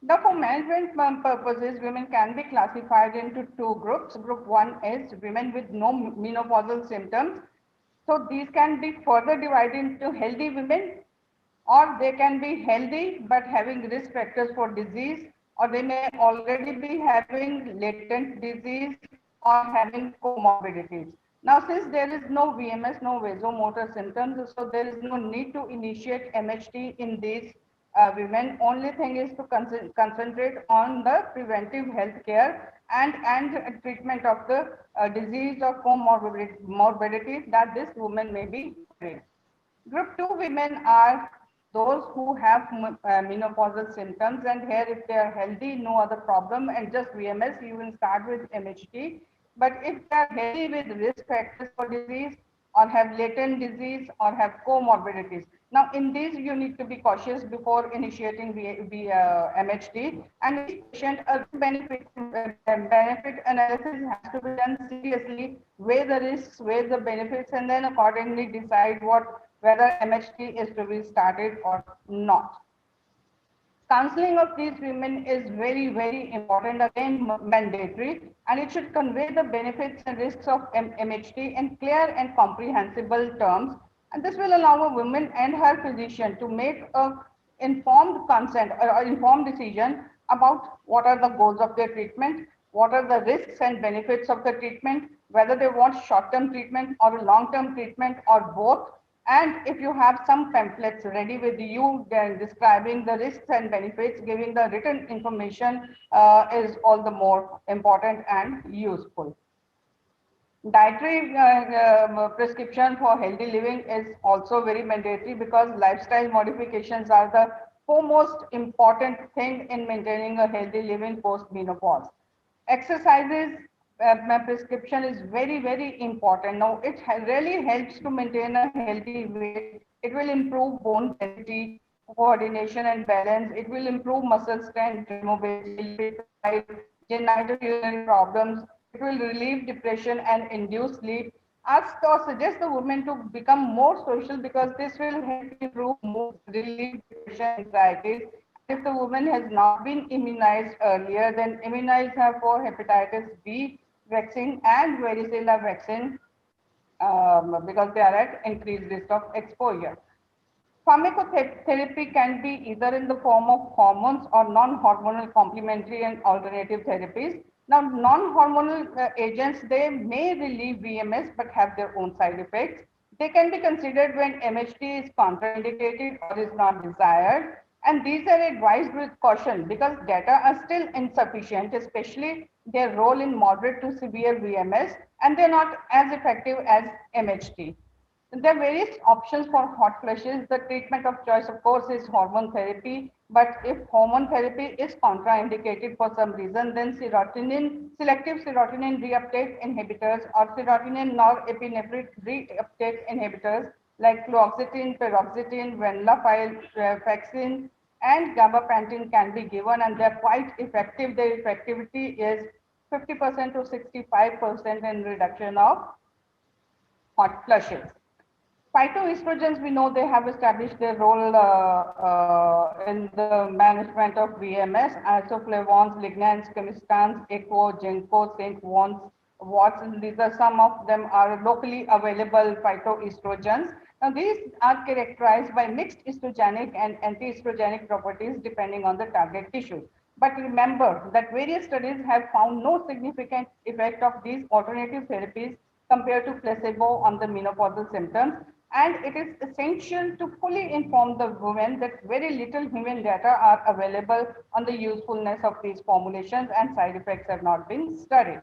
Now, for management purposes, women can be classified into two groups. Group 1 is women with no menopausal symptoms. So these can be further divided into healthy women, or they can be healthy but having risk factors for disease, or they may already be having latent disease or having comorbidities. Now, since there is no VMS, no vasomotor symptoms, so there is no need to initiate MHT in these women. Only thing is to concentrate on the preventive health care and treatment of the disease or comorbidities that this woman may be carrying. Group 2 women are those who have menopausal symptoms, and here if they are healthy, no other problem, and just VMS, you will start with MHT. But if they are healthy with risk factors for disease or have latent disease or have comorbidities, now in these you need to be cautious before initiating the MHT, and each patient a benefit analysis has to be done seriously, weigh the risks, weigh the benefits, and then accordingly decide whether MHT is to be started or not. Counseling of these women is very, very important, again mandatory, and it should convey the benefits and risks of MHT in clear and comprehensible terms. And this will allow a woman and her physician to make a informed consent or informed decision about what are the goals of their treatment, what are the risks and benefits of the treatment, whether they want short-term treatment or a long-term treatment or both. And if you have some pamphlets ready with you describing the risks and benefits, giving the written information is all the more important and useful. Dietary prescription for healthy living is also very mandatory because lifestyle modifications are the foremost important thing in maintaining a healthy living post menopause. Exercises prescription is very, very important. Now, it really helps to maintain a healthy weight. It will improve bone density, coordination and balance. It will improve muscle strength, mobility, genital urinary problems. It will relieve depression and induce sleep. Ask or suggest the woman to become more social because this will help improve mood, relieve depression, anxieties. If the woman has not been immunized earlier, then immunize her for hepatitis B vaccine and varicella vaccine because they are at increased risk of exposure. Pharmacotherapy can be either in the form of hormones or non-hormonal complementary and alternative therapies. Now, non-hormonal agents, they may relieve VMS but have their own side effects. They can be considered when MHT is contraindicated or is not desired. And these are advised with caution because data are still insufficient, especially their role in moderate to severe VMS, and they're not as effective as MHT. There are various options for hot flushes. The treatment of choice, of course, is hormone therapy. But if hormone therapy is contraindicated for some reason, then selective serotonin reuptake inhibitors or serotonin norepinephrine reuptake inhibitors like fluoxetine, paroxetine, venlafaxine, and gabapentin can be given, and they're quite effective. Their effectivity is 50% to 65% in reduction of hot flushes. Phytoestrogens, we know they have established their role in the management of VMS, isoflavones, lignans, chemistans, echo, ginkgo, cinquons, watts, and these are some of them are locally available phytoestrogens. Now, these are characterized by mixed estrogenic and anti-estrogenic properties depending on the target tissues. But remember that various studies have found no significant effect of these alternative therapies compared to placebo on the menopausal symptoms. And it is essential to fully inform the women that very little human data are available on the usefulness of these formulations and side effects have not been studied.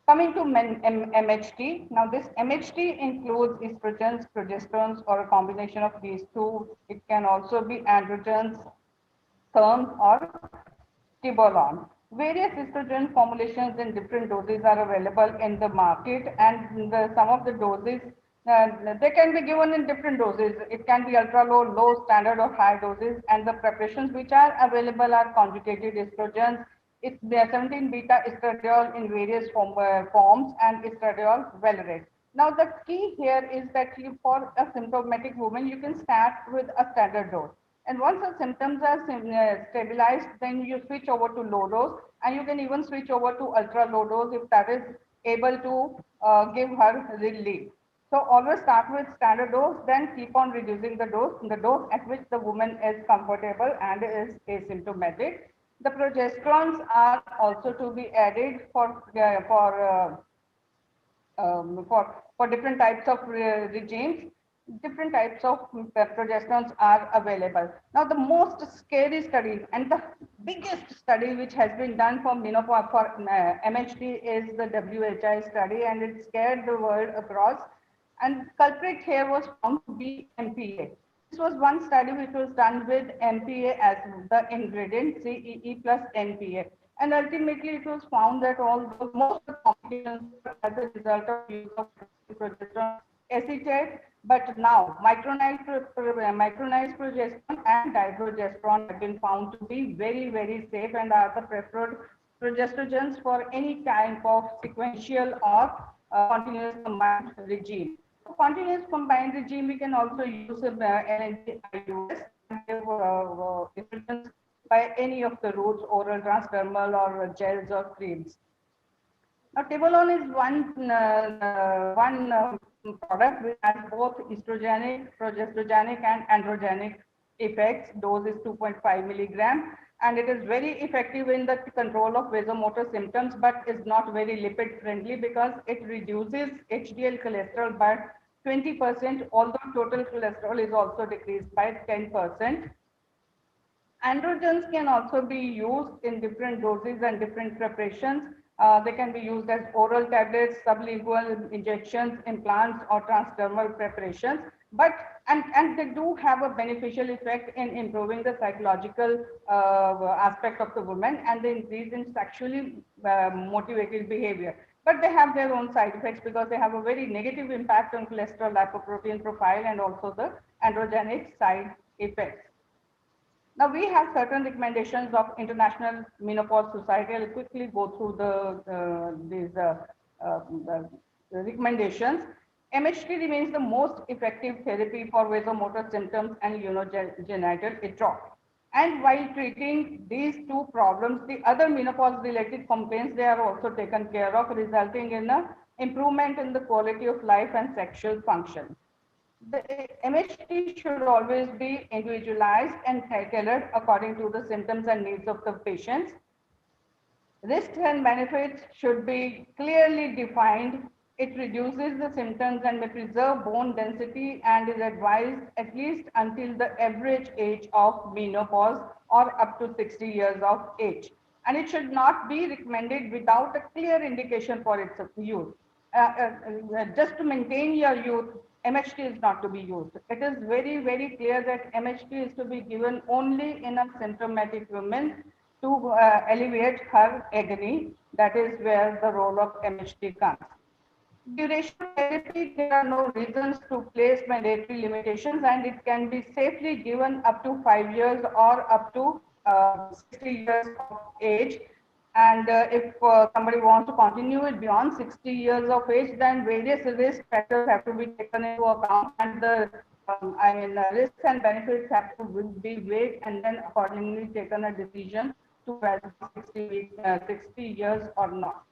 Coming to MHT, now this MHT includes estrogens, progesterones, or a combination of these two. It can also be androgens, terms, or tibolon. Various estrogen formulations in different doses are available in the market, and some of the doses they can be given in different doses. It can be ultra low, low, standard, or high doses, and the preparations which are available are conjugated estrogens. It's the 17 beta estradiol in various forms and estradiol valerate. Now, the key here is that for a symptomatic woman, you can start with a standard dose. And once the symptoms are stabilized, then you switch over to low dose, and you can even switch over to ultra low dose if that is able to give her relief. So always start with standard dose, then keep on reducing the dose at which the woman is comfortable and is asymptomatic. The progesterones are also to be added for different types of regimes. different types of progesterones are available. Now, the most scary study and the biggest study which has been done for menopause for MHD is the WHI study, and it scared the world across. And culprit here was found to be MPA. This was one study which was done with MPA as the ingredient, CEE plus NPA. And ultimately, it was found that although most of the complications were as a result of use of progesterone acetate, but now micronized progesterone and dydrogesterone have been found to be very, very safe and are the preferred progestogens for any type of sequential or continuous combined regime. For continuous combined regime, we can also use LNG IUS and give estrogens by any of the routes, oral, transdermal, or gels or creams. Now, Tibolone is one product which has both estrogenic, progestogenic, and androgenic effects. Dose is 2.5 milligram, and it is very effective in the control of vasomotor symptoms, but is not very lipid friendly because it reduces HDL cholesterol by 20%, although total cholesterol is also decreased by 10%. Androgens can also be used in different doses and different preparations. They can be used as oral tablets, sublingual injections, implants, or transdermal preparations. But and they do have a beneficial effect in improving the psychological aspect of the woman and the increase in sexually motivated behavior. But they have their own side effects because they have a very negative impact on cholesterol lipoprotein profile and also the androgenic side effects. Now we have certain recommendations of International Menopause Society. I'll quickly go through these recommendations. MHT remains the most effective therapy for vasomotor symptoms and genital atrophy. And while treating these two problems, the other menopause-related complaints, they are also taken care of, resulting in an improvement in the quality of life and sexual function. The MHT should always be individualized and tailored according to the symptoms and needs of the patients. Risks and benefits should be clearly defined. It reduces the symptoms and may preserve bone density and is advised at least until the average age of menopause or up to 60 years of age. And it should not be recommended without a clear indication for its use. Just to maintain your youth, MHT is not to be used. It is very, very clear that MHT is to be given only in a symptomatic woman to alleviate her agony. That is where the role of MHT comes. Duration of therapy, there are no reasons to place mandatory limitations, and it can be safely given up to 5 years or up to 60 years of age. And if somebody wants to continue it beyond 60 years of age, then various risk factors have to be taken into account, and the risks and benefits have to be weighed and then accordingly taken a decision to whether 60 years or not.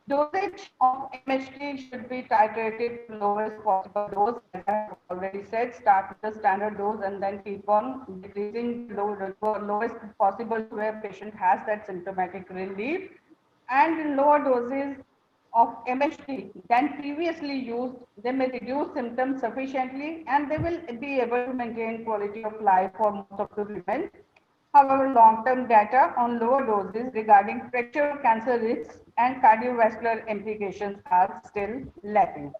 Dosage of MHT should be titrated to lowest possible dose. As I have already said, start with the standard dose and then keep on decreasing the lowest possible to where patient has that symptomatic relief. And in lower doses of MHT than previously used, they may reduce symptoms sufficiently and they will be able to maintain quality of life for most of the women. However, long-term data on lower doses regarding fracture cancer risks and cardiovascular implications are still lacking.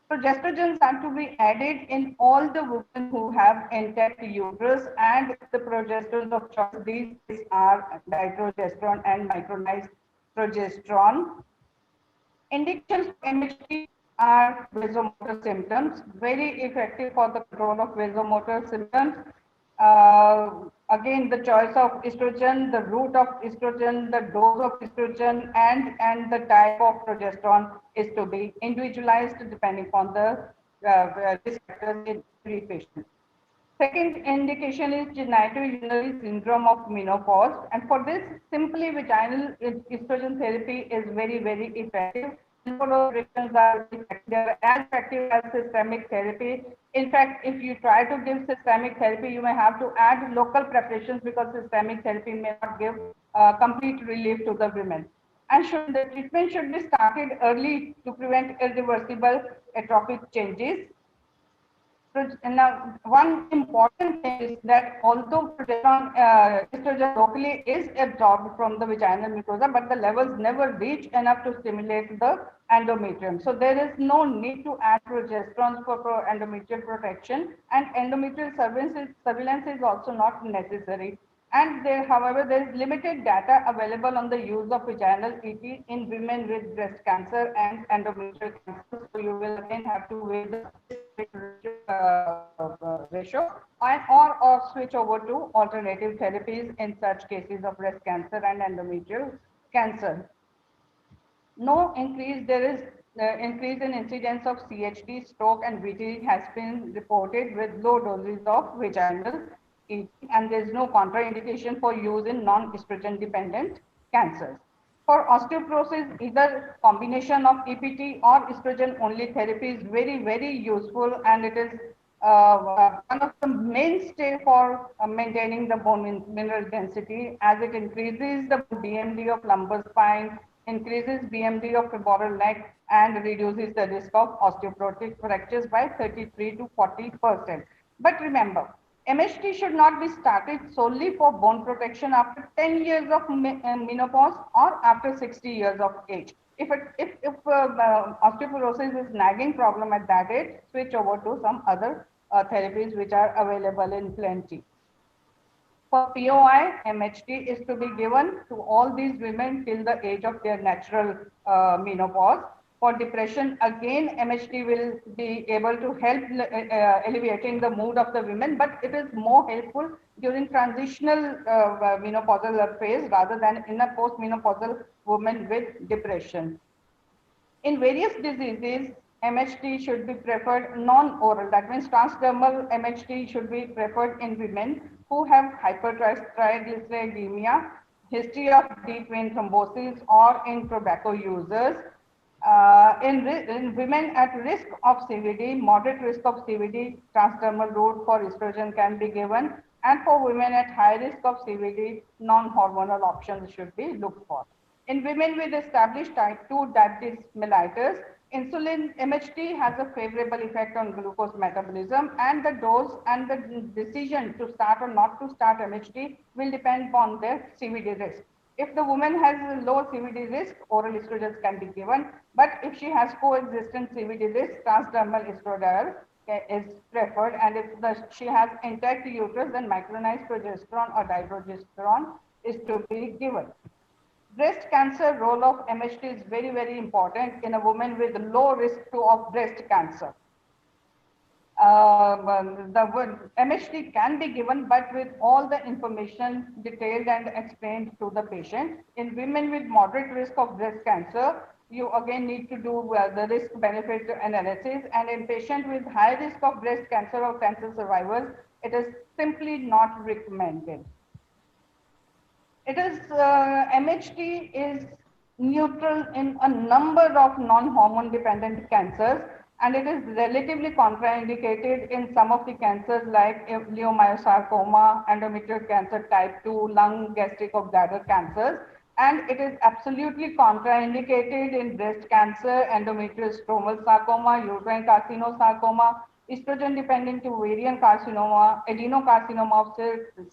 Progestogens are to be added in all the women who have intact uterus, and the progesters of choice these are dydrogesterone and micronized progesterone. Indications for MHT are vasomotor symptoms, very effective for the control of vasomotor symptoms. Again, the choice of estrogen, the route of estrogen, the dose of estrogen, and the type of progesterone is to be individualized depending on the risk factors in every patient. Second indication is genitourinary syndrome of menopause, and for this, simply vaginal estrogen therapy is very, very effective. Operations are effective. They are as effective as systemic therapy. In fact, if you try to give systemic therapy, you may have to add local preparations because systemic therapy may not give complete relief to the women. And the treatment should be started early to prevent irreversible atrophic changes. Now, one important thing is that although progesterone, estrogen locally is absorbed from the vaginal mucosa, but the levels never reach enough to stimulate the endometrium. So there is no need to add progesterone for endometrial protection, and endometrial surveillance is also not necessary. And there, however, there is limited data available on the use of vaginal ET in women with breast cancer and endometrial cancer. So you will again have to weigh the ratio or switch over to alternative therapies in such cases of breast cancer and endometrial cancer. No increase, there is increase in incidence of CHD, stroke, and VT has been reported with low doses of vaginal ET, and there is no contraindication for use in non-estrogen dependent cancers. For osteoporosis, either combination of EPT or estrogen only therapy is very, very useful, and it is one of the mainstay for maintaining the bone mineral density, as it increases the BMD of lumbar spine, increases BMD of femoral neck, and reduces the risk of osteoporotic fractures by 33 to 40%. But remember, MHT should not be started solely for bone protection after 10 years of menopause or after 60 years of age. If osteoporosis is nagging problem at that age, switch over to some other therapies which are available in plenty. For POI, MHT is to be given to all these women till the age of their natural menopause. For depression, again, MHT will be able to help alleviating the mood of the women, but it is more helpful during transitional menopausal phase rather than in a postmenopausal woman with depression. In various diseases, MHT should be preferred non-oral. That means transdermal MHT should be preferred in women who have hypertriglyceridemia, history of deep vein thrombosis, or in tobacco users. In women at risk of CVD, moderate risk of CVD, transdermal route for estrogen can be given. And for women at high risk of CVD, non-hormonal options should be looked for. In women with established type 2 diabetes mellitus, insulin MHT has a favorable effect on glucose metabolism, and the dose and the decision to start or not to start MHT will depend upon their CVD risk. If the woman has a low CVD risk, oral estrogens can be given, but if she has coexistent CVD risk, transdermal estradiol is preferred, and if she has intact uterus, then micronized progesterone or dydrogesterone is to be given. Breast cancer role of MHT is very, very important in a woman with low risk of breast cancer. The MHT can be given, but with all the information detailed and explained to the patient. In women with moderate risk of breast cancer, you again need to do the risk benefit analysis. And in patient with high risk of breast cancer or cancer survivors, it is simply not recommended. It is MHT is neutral in a number of non-hormone dependent cancers, and it is relatively contraindicated in some of the cancers like leiomyosarcoma, endometrial cancer type 2, lung, gastric or bladder cancers, and it is absolutely contraindicated in breast cancer, endometrial stromal sarcoma, uterine carcinosarcoma, estrogen dependent ovarian carcinoma, adenocarcinoma of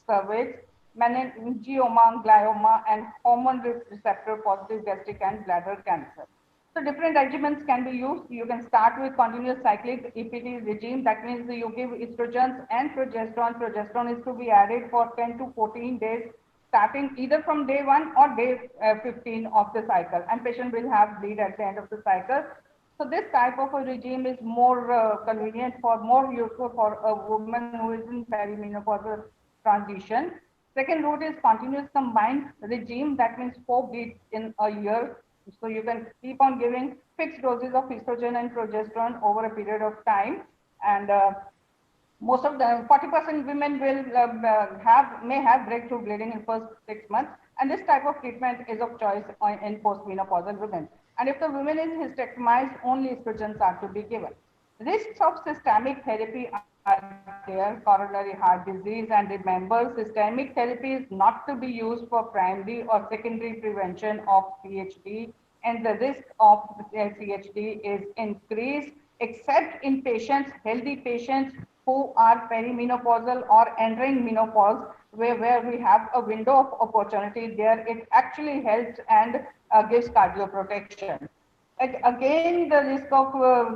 cervix, meningioma, glioma, and hormone receptor positive gastric and bladder cancer. So different regimens can be used. You can start with continuous cyclic EPT regime. That means you give estrogens and progesterone. Progesterone is to be added for 10 to 14 days, starting either from day 1 or day 15 of the cycle. And patient will have bleed at the end of the cycle. So this type of a regime is more convenient for, more useful for a woman who is in perimenopausal transition. Second route is continuous combined regime. That means 4 bleeds in a year. So you can keep on giving fixed doses of estrogen and progesterone over a period of time. And most of the 40% women will may have breakthrough bleeding in first 6 months. And this type of treatment is of choice in postmenopausal women. And if the woman is hysterectomized, only estrogens are to be given. Risks of systemic therapy are there, coronary heart disease, and remember, systemic therapy is not to be used for primary or secondary prevention of CHD, and the risk of CHD is increased except in patients, healthy patients who are perimenopausal or entering menopause, where we have a window of opportunity there, it actually helps and gives cardioprotection. Again, the risk of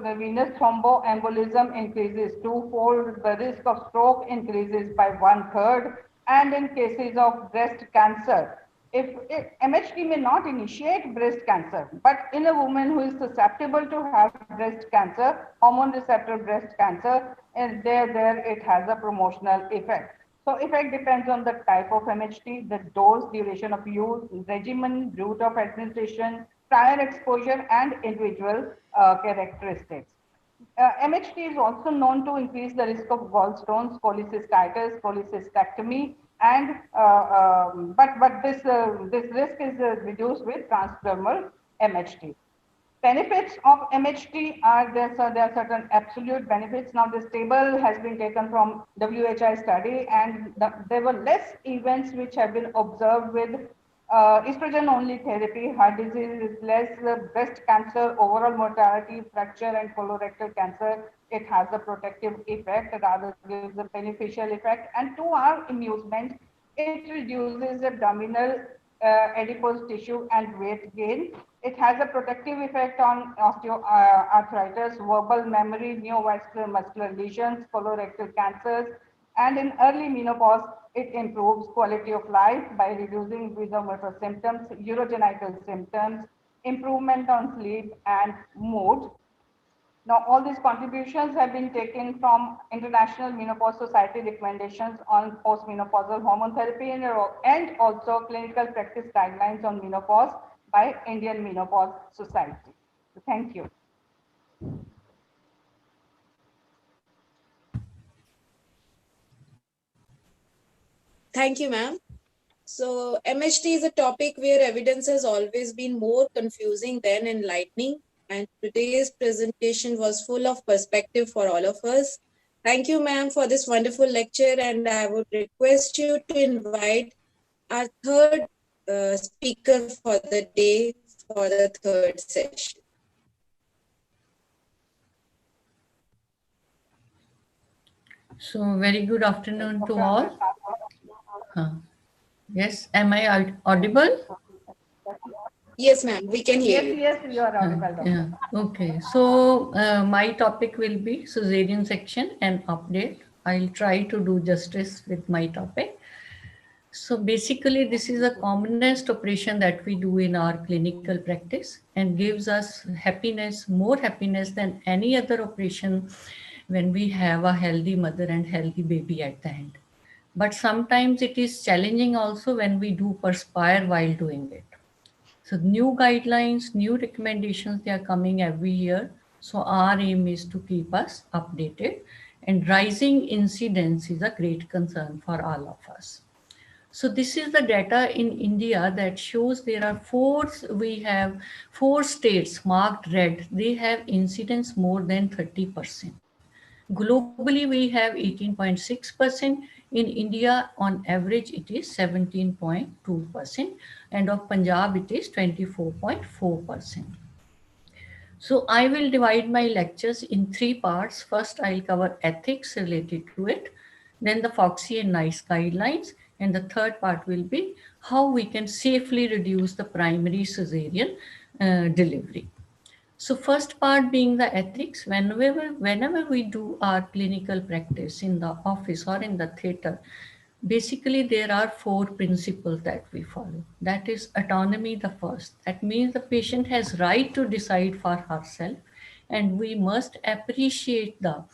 the venous thromboembolism increases twofold. The risk of stroke increases by 1/3, and in cases of breast cancer, if MHT may not initiate breast cancer, but in a woman who is susceptible to have breast cancer, hormone receptor breast cancer, and there it has a promotional effect. So effect depends on the type of MHT, the dose, duration of use, regimen, route of administration, prior exposure, and individual characteristics. MHT is also known to increase the risk of gallstones, cholecystitis, cholecystectomy, and but this risk is reduced with transdermal MHT. Benefits of MHT are there. So there are certain absolute benefits. Now this table has been taken from WHI study, and there were less events which have been observed with estrogen only therapy. Heart disease is less, breast cancer, overall mortality, fracture, and colorectal cancer. It has a protective effect, rather gives a beneficial effect. And to our amusement, it reduces abdominal adipose tissue and weight gain. It has a protective effect on osteoarthritis, verbal memory, neovascular muscular lesions, colorectal cancers, and in early menopause, it improves quality of life by reducing vasomotor symptoms, urogenital symptoms, improvement on sleep and mood. Now, all these contributions have been taken from International Menopause Society recommendations on postmenopausal hormone therapy and also clinical practice guidelines on menopause by Indian Menopause Society. So, thank you. Thank you, ma'am. So MHT is a topic where evidence has always been more confusing than enlightening, and today's presentation was full of perspective for all of us. Thank you, ma'am, for this wonderful lecture, and I would request you to invite our third speaker for the day for the third session. So, very good afternoon to all. Yes, am I audible? Yes, ma'am, we can hear you. Yes, you are audible. Yeah, okay. So, my topic will be cesarean section and update. I'll try to do justice with my topic. So basically, this is the commonest operation that we do in our clinical practice and gives us happiness, more happiness than any other operation when we have a healthy mother and healthy baby at the end. But sometimes it is challenging also when we do perspire while doing it. So new guidelines, new recommendations, they are coming every year. So our aim is to keep us updated, and rising incidence is a great concern for all of us. So this is the data in India that shows there are we have four states marked red. They have incidence more than 30%. Globally, we have 18.6%. In India, on average, it is 17.2%. And of Punjab, it is 24.4%. So I will divide my lectures in three parts. First, I'll cover ethics related to it, then the Foxy and NICE guidelines, and the third part will be how we can safely reduce the primary cesarean delivery. So first part being the ethics, whenever we do our clinical practice in the office or in the theater, basically there are four principles that we follow. That is autonomy, the first. That means the patient has right to decide for herself, and we must appreciate the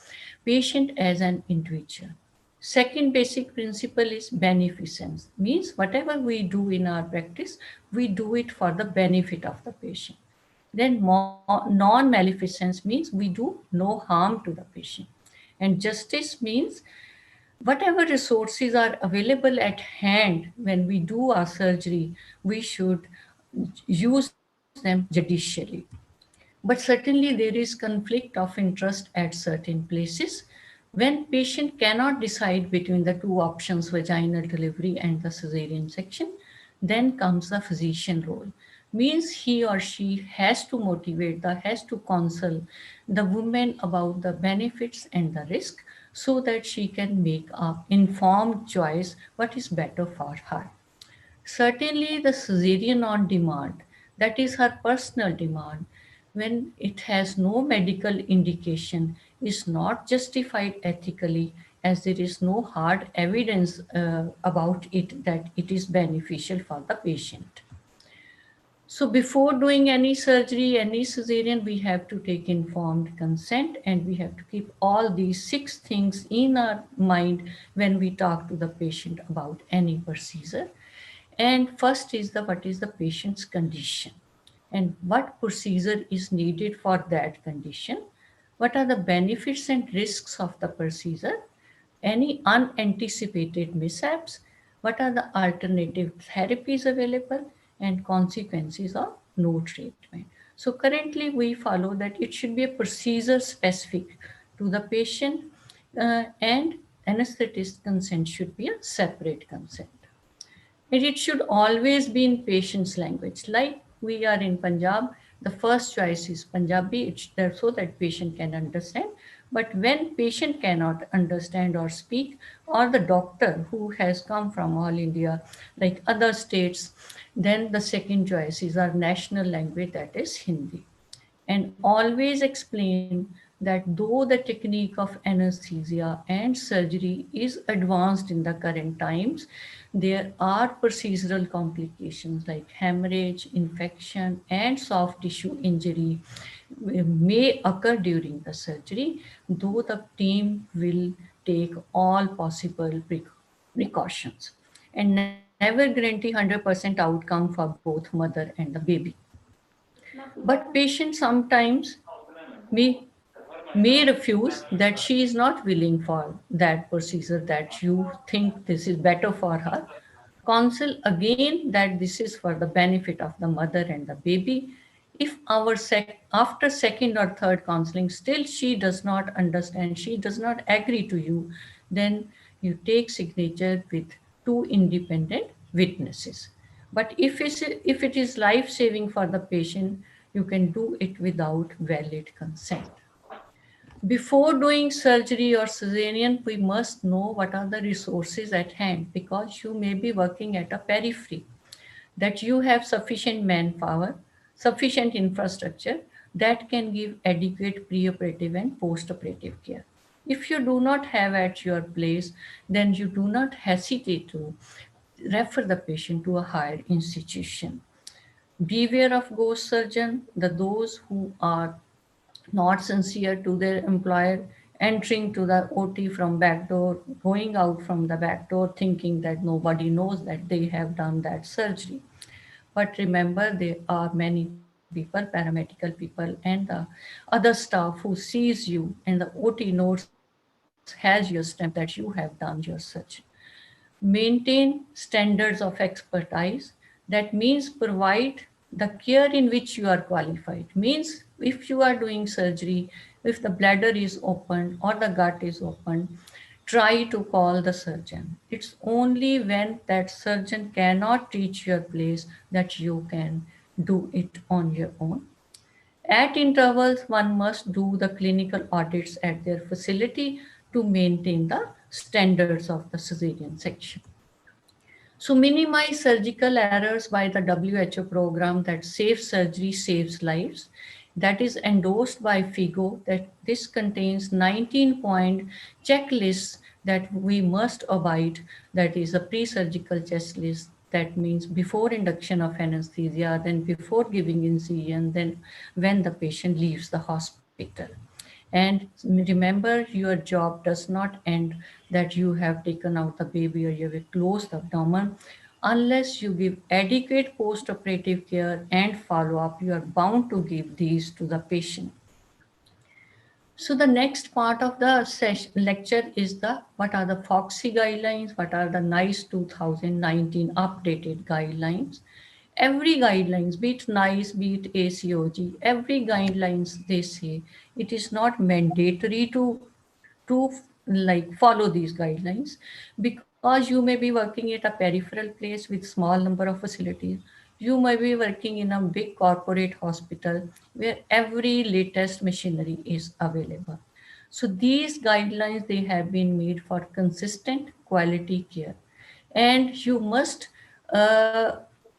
patient as an individual. Second basic principle is beneficence, means whatever we do in our practice, we do it for the benefit of the patient. Then non-maleficence means we do no harm to the patient. And justice means whatever resources are available at hand when we do our surgery, we should use them judicially. But certainly there is conflict of interest at certain places. When patient cannot decide between the two options, vaginal delivery and the cesarean section, then comes the physician role. Means he or she has to motivate, has to counsel the woman about the benefits and the risk so that she can make a informed choice what is better for her. Certainly, the cesarean on demand, that is her personal demand, when it has no medical indication, is not justified ethically, as there is no hard evidence about it that it is beneficial for the patient. So before doing any surgery, any cesarean, we have to take informed consent, and we have to keep all these 6 things in our mind when we talk to the patient about any procedure. And first is the what is the patient's condition and what procedure is needed for that condition. What are the benefits and risks of the procedure? Any unanticipated mishaps? What are the alternative therapies available and consequences of no treatment? So currently we follow that it should be a procedure specific to the patient, and anesthetist consent should be a separate consent. And it should always be in patient's language. Like we are in Punjab, the first choice is Punjabi, it's there so that patient can understand. But when patient cannot understand or speak, or the doctor who has come from all India, like other states, then the second choice is our national language, that is Hindi. And always explain that though the technique of anesthesia and surgery is advanced in the current times, there are procedural complications like hemorrhage, infection, and soft tissue injury may occur during the surgery, though the team will take all possible precautions and never guarantee 100% outcome for both mother and the baby. But patients sometimes may may refuse, that she is not willing for that procedure, that you think this is better for her. Counsel again that this is for the benefit of the mother and the baby. If after second or third counseling still she does not understand, she does not agree to you, then you take signature with 2 independent witnesses. But if it is life saving for the patient, you can do it without valid consent. Before doing surgery or cesarean, we must know what are the resources at hand, because you may be working at a periphery, that you have sufficient manpower, sufficient infrastructure that can give adequate preoperative and postoperative care. If you do not have at your place, then you do not hesitate to refer the patient to a higher institution. Beware of ghost surgeon, those who are not sincere to their employer, entering to the OT from back door, going out from the back door, thinking that nobody knows that they have done that surgery. But remember, there are many people, paramedical people, and the other staff who sees you, and the OT notes has your stamp that you have done your surgery. Maintain standards of expertise. That means provide the care in which you are qualified. Means if you are doing surgery, if the bladder is open or the gut is open, try to call the surgeon. It's only when that surgeon cannot reach your place that you can do it on your own. At intervals, one must do the clinical audits at their facility to maintain the standards of the cesarean section. So minimize surgical errors by the WHO program that safe surgery saves lives. That is endorsed by FIGO, that this contains 19-point checklists that we must abide. That is a pre-surgical checklist. That means before induction of anesthesia, then before giving incision, then when the patient leaves the hospital. And remember, your job does not end that you have taken out the baby or you have closed the abdomen. Unless you give adequate post-operative care and follow-up, you are bound to give these to the patient. So the next part of the lecture is the what are the FOXY guidelines, what are the NICE 2019 updated guidelines. Every guidelines, be it NICE, be it ACOG, every guidelines they say it is not mandatory to like follow these guidelines, because you may be working at a peripheral place with small number of facilities. You may be working in a big corporate hospital where every latest machinery is available. So these guidelines, they have been made for consistent quality care, and you must uh,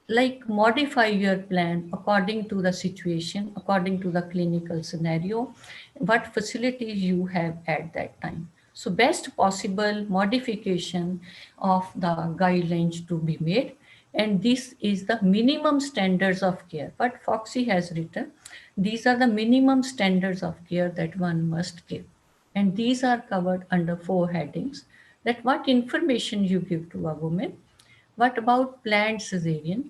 like modify your plan according to the situation, according to the clinical scenario, what facilities you have at that time. So best possible modification of the guidelines to be made, and this is the minimum standards of care. But Foxy has written, these are the minimum standards of care that one must give. And these are covered under 4 headings: that what information you give to a woman, what about planned cesarean,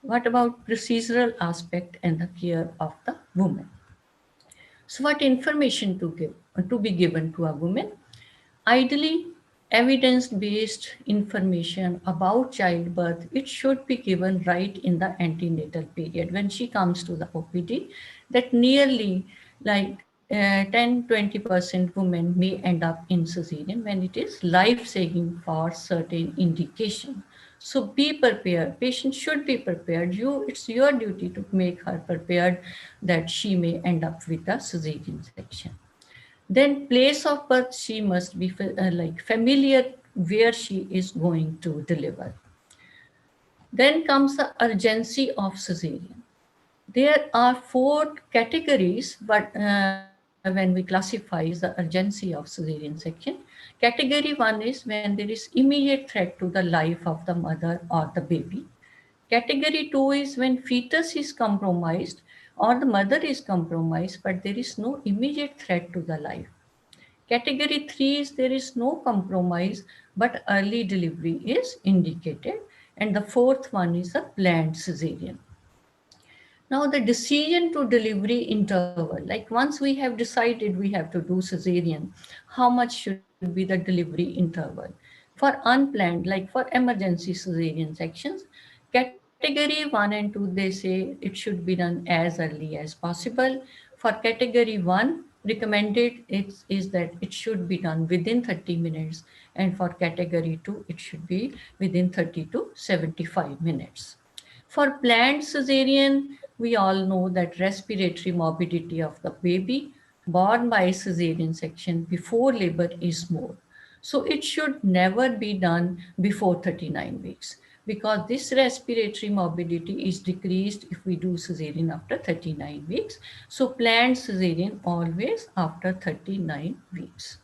what about procedural aspect and the care of the woman. So what information to give, to be given to a woman? Ideally, evidence-based information about childbirth, it should be given right in the antenatal period when she comes to the OPD, that nearly like 10-20% women may end up in cesarean when it is life-saving for certain indication. So be prepared. Patient should be prepared. It's your duty to make her prepared that she may end up with a cesarean section. Then place of birth, she must be like familiar where she is going to deliver. Then comes the urgency of cesarean. There are 4 categories, but when we classify the urgency of cesarean section, category 1 is when there is immediate threat to the life of the mother or the baby. Category 2 is when fetus is compromised or the mother is compromised, but there is no immediate threat to the life. Category 3 is there is no compromise, but early delivery is indicated. And the fourth one is a planned cesarean. Now, the decision to delivery interval, like once we have decided we have to do cesarean, how much should be the delivery interval? For unplanned, like for emergency cesarean sections, category 1 and 2, they say it should be done as early as possible. For category 1, recommended is that it should be done within 30 minutes. And for category 2, it should be within 30 to 75 minutes. For planned cesarean, we all know that respiratory morbidity of the baby born by cesarean section before labor is more. So it should never be done before 39 weeks, because this respiratory morbidity is decreased if we do cesarean after 39 weeks. So planned cesarean always after 39 weeks.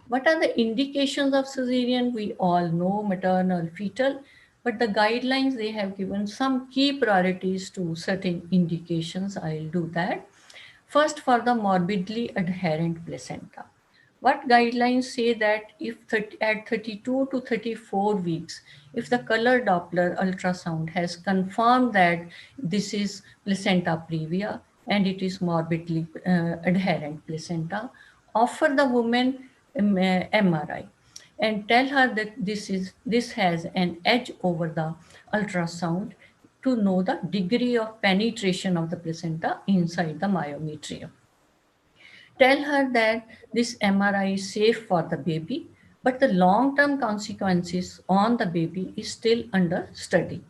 What are the indications of cesarean? We all know maternal, fetal, but the guidelines, they have given some key priorities to certain indications. I'll do that. First, for the morbidly adherent placenta. What guidelines say that if at 32 to 34 weeks, if the color Doppler ultrasound has confirmed that this is placenta previa and it is morbidly adherent placenta, offer the woman MRI and tell her that this has an edge over the ultrasound to know the degree of penetration of the placenta inside the myometrium. Tell her that this MRI is safe for the baby, but the long-term consequences on the baby is still under study.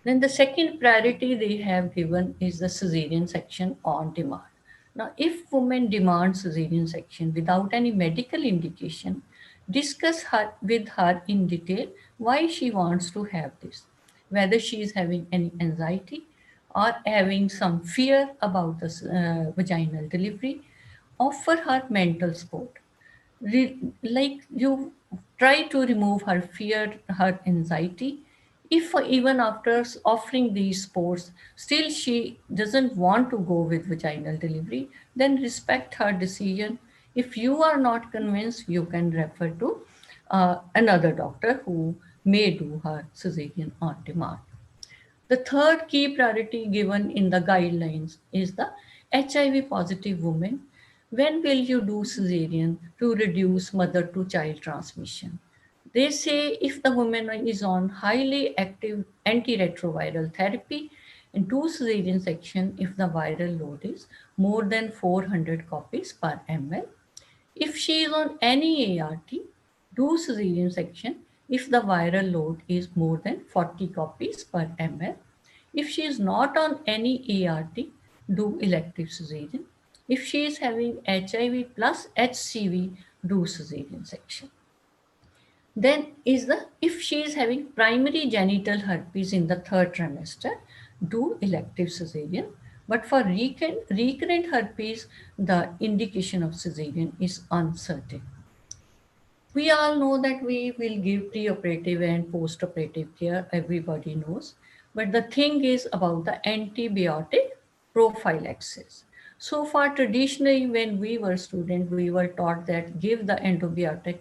Then the second priority they have given is the cesarean section on demand. Now, if woman demands cesarean section without any medical indication, discuss with her in detail why she wants to have this, whether she is having any anxiety or having some fear about the vaginal delivery. Offer her mental support. Like you try to remove her fear, her anxiety. If even after offering these sports, still she doesn't want to go with vaginal delivery, then respect her decision. If you are not convinced, you can refer to another doctor who may do her cesarean on demand. The third key priority given in the guidelines is the HIV positive woman. When will you do cesarean to reduce mother to child transmission? They say if the woman is on highly active antiretroviral therapy, and do cesarean section if the viral load is more than 400 copies per ml. If she is on any ART, do cesarean section if the viral load is more than 40 copies per ml. If she is not on any ART, do elective cesarean. If she is having HIV plus HCV, do cesarean section. Then is the if she is having primary genital herpes in the third trimester, do elective cesarean. But for recurrent herpes, the indication of cesarean is uncertain. We all know that we will give preoperative and postoperative care, everybody knows. But the thing is about the antibiotic prophylaxis. So far, traditionally, when we were students, we were taught that give the antibiotic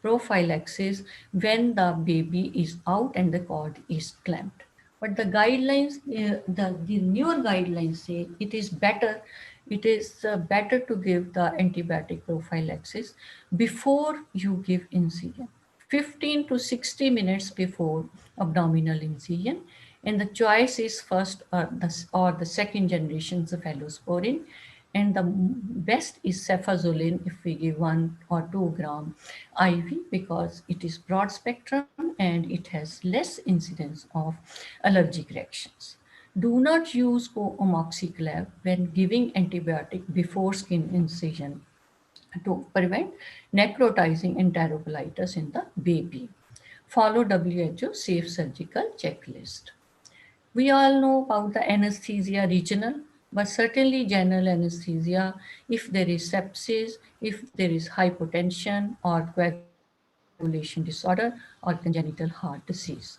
prophylaxis when the baby is out and the cord is clamped. But the guidelines, the newer guidelines say it is better to give the antibiotic prophylaxis before you give incision, 15 to 60 minutes before abdominal incision. And the choice is first or the second generation cephalosporin. And the best is cefazolin if we give 1 or 2 gram IV, because it is broad spectrum and it has less incidence of allergic reactions. Do not use amoxiclav when giving antibiotic before skin incision to prevent necrotizing enterocolitis in the baby. Follow WHO safe surgical checklist. We all know about the anesthesia regional, but certainly general anesthesia if there is sepsis, if there is hypotension or coagulation disorder or congenital heart disease.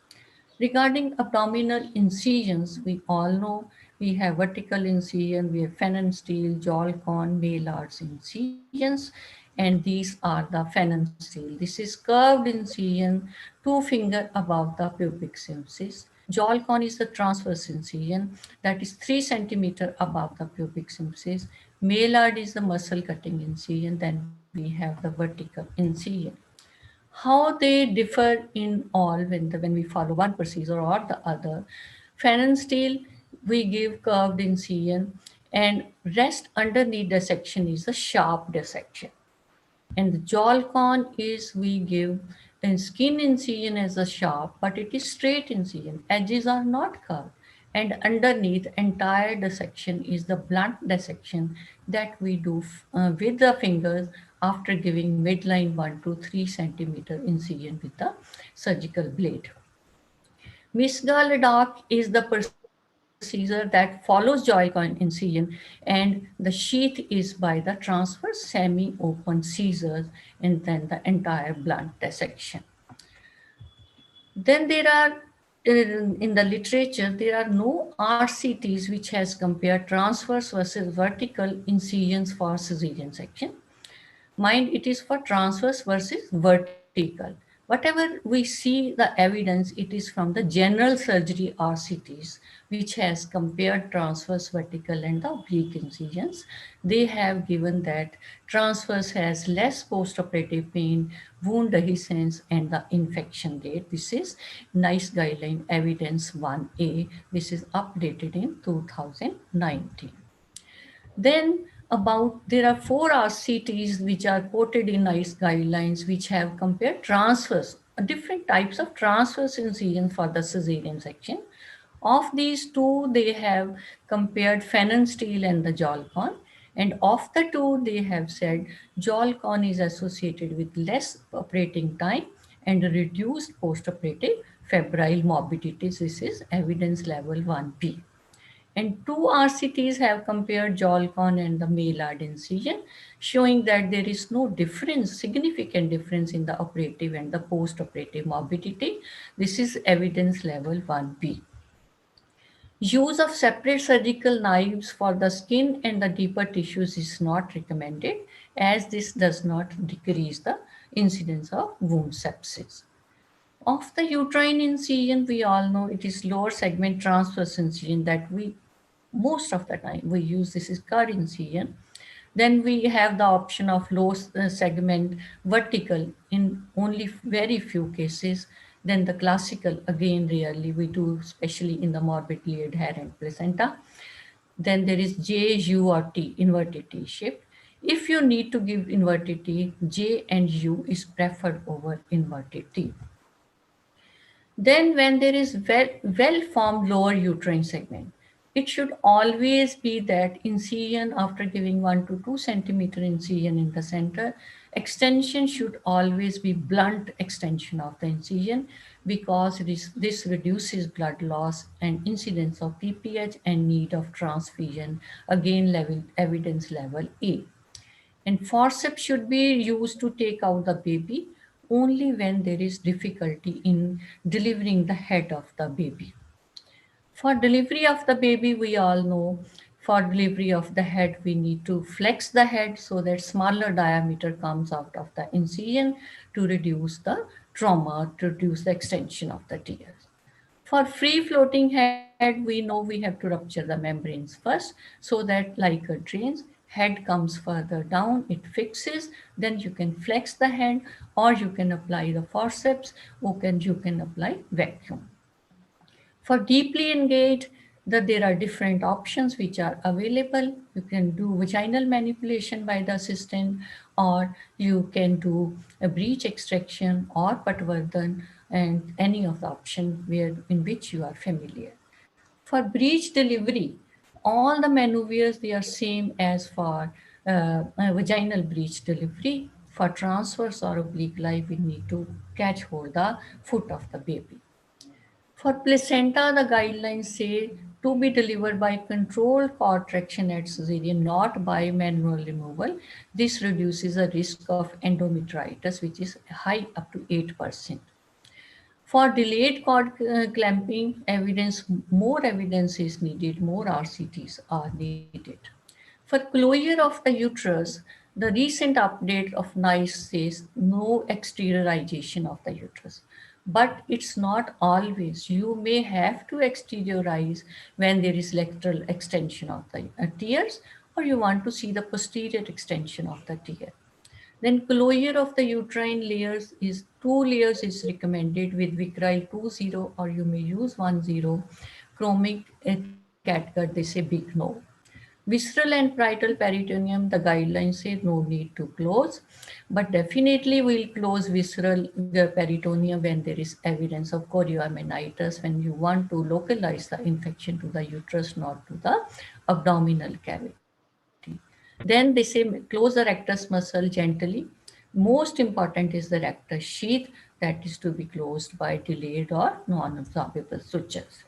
Regarding abdominal incisions, we all know we have vertical incision, we have Pfannenstiel, Jolcon, Maillard's incisions, and these are the Pfannenstiel. This is curved incision, 2 finger above the pubic symphysis. Jolcon is the transverse incision that is 3 centimeter above the pubic symphysis. Maillard is the muscle cutting incision. Then we have the vertical incision. How they differ in all when we follow one procedure or the other. Pfannenstiel, we give curved incision, and rest underneath dissection is a sharp dissection. And the Jolcon is we give a skin incision as a sharp, but it is straight incision. Edges are not curved. And underneath entire dissection is the blunt dissection that we do with the fingers after giving midline 1 to 3 centimeter incision with the surgical blade. Misgaledoc is the procedure that follows Jolcon incision, and the sheath is by the transverse semi-open scissors and then the entire blunt dissection. Then there are, in the literature, there are no RCTs which has compared transverse versus vertical incisions for cesarean section. Mind, it is for transverse versus vertical. Whatever we see the evidence, it is from the general surgery RCTs, which has compared transverse, vertical, and the oblique incisions. They have given that transverse has less postoperative pain, wound adhesions, and the infection rate. This is NICE guideline evidence 1A. This is updated in 2019. Then about there are 4 RCTs which are quoted in NICE guidelines which have compared transverse, different types of transverse incision for the cesarean section. Of these 2, they have compared Pfannenstiel and the Jolcon. And of the 2, they have said Jolcon is associated with less operating time and reduced postoperative febrile morbidity. This is evidence level 1B. And 2 RCTs have compared Jolcon and the Maillard incision, showing that there is no difference, significant difference in the operative and the post-operative morbidity. This is evidence level 1B. Use of separate surgical knives for the skin and the deeper tissues is not recommended, as this does not decrease the incidence of wound sepsis. Of the uterine incision, we all know it is lower segment transverse incision that we most of the time we use. This is curved incision. Then we have the option of low segment vertical in only very few cases. Then the classical, again rarely we do, especially in the morbidly adherent placenta. Then there is J, U or T, inverted T shape. If you need to give inverted T, J and U is preferred over inverted T. Then when there is well-formed lower uterine segment, It should always be that incision after giving 1 to 2 centimeter incision in the center. Extension should always be blunt extension of the incision because this reduces blood loss and incidence of PPH and need of transfusion. Again, evidence level A. And forceps should be used to take out the baby only when there is difficulty in delivering the head of the baby. For delivery of the baby, we all know for delivery of the head, we need to flex the head so that smaller diameter comes out of the incision to reduce the trauma, to reduce the extension of the tears. For free floating head, we know we have to rupture the membranes first so that like a drains, head comes further down, it fixes, then you can flex the head or you can apply the forceps or you can apply vacuum. For deeply engaged, there are different options which are available. You can do vaginal manipulation by the assistant, or you can do a breech extraction or patwardhan, and any of the option in which you are familiar. For breech delivery, all the maneuvers they are same as for vaginal breech delivery. For transverse or oblique lie, we need to catch hold the foot of the baby. For placenta, the guidelines say to be delivered by controlled cord traction at cesarean, not by manual removal. This reduces the risk of endometritis, which is high up to 8%. For delayed cord clamping, more evidence is needed, more RCTs are needed. For closure of the uterus, the recent update of NICE says no exteriorization of the uterus. But it's not always. You may have to exteriorize when there is lateral extension of the tears, or you want to see the posterior extension of the tear. Then closure of the uterine layers is 2 layers is recommended with Vicryl 20, or you may use 10. Chromic catgut, they say big no. Visceral and parietal peritoneum, the guidelines say no need to close, but definitely we'll close visceral peritoneum when there is evidence of chorioamnitis, when you want to localize the infection to the uterus, not to the abdominal cavity. Then they say close the rectus muscle gently. Most important is the rectus sheath that is to be closed by delayed or non-absorbable sutures.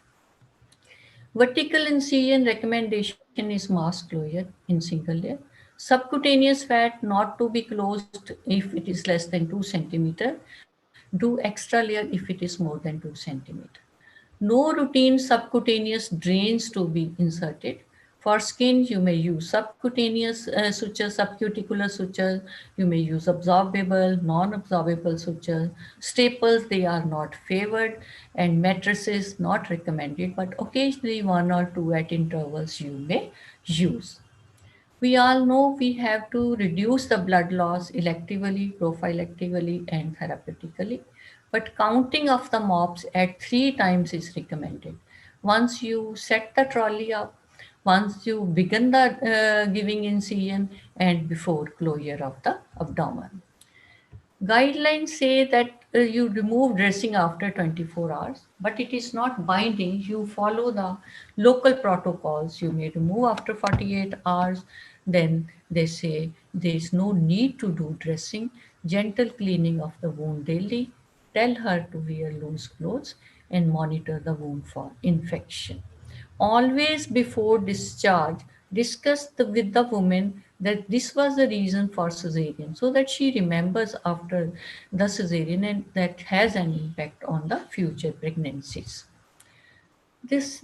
Vertical incision recommendation is mask closure in single layer. Subcutaneous fat not to be closed if it is less than 2 centimeter. Do extra layer if it is more than 2 centimeter. No routine subcutaneous drains to be inserted. For skin, you may use subcutaneous sutures, subcuticular sutures. You may use absorbable, non-absorbable sutures. Staples, they are not favored, and mattresses not recommended, but occasionally 1 or 2 at intervals you may use. We all know we have to reduce the blood loss electively, prophylactically, and therapeutically. But counting of the mops at 3 times is recommended. Once you set the trolley up, once you begin the giving incision, and before closure of the abdomen. Guidelines say that you remove dressing after 24 hours, but it is not binding. You follow the local protocols. You may remove after 48 hours. Then they say there is no need to do dressing, gentle cleaning of the wound daily. Tell her to wear loose clothes and monitor the wound for infection. Always before discharge, discuss with the woman that this was the reason for cesarean so that she remembers after the cesarean and that has an impact on the future pregnancies. This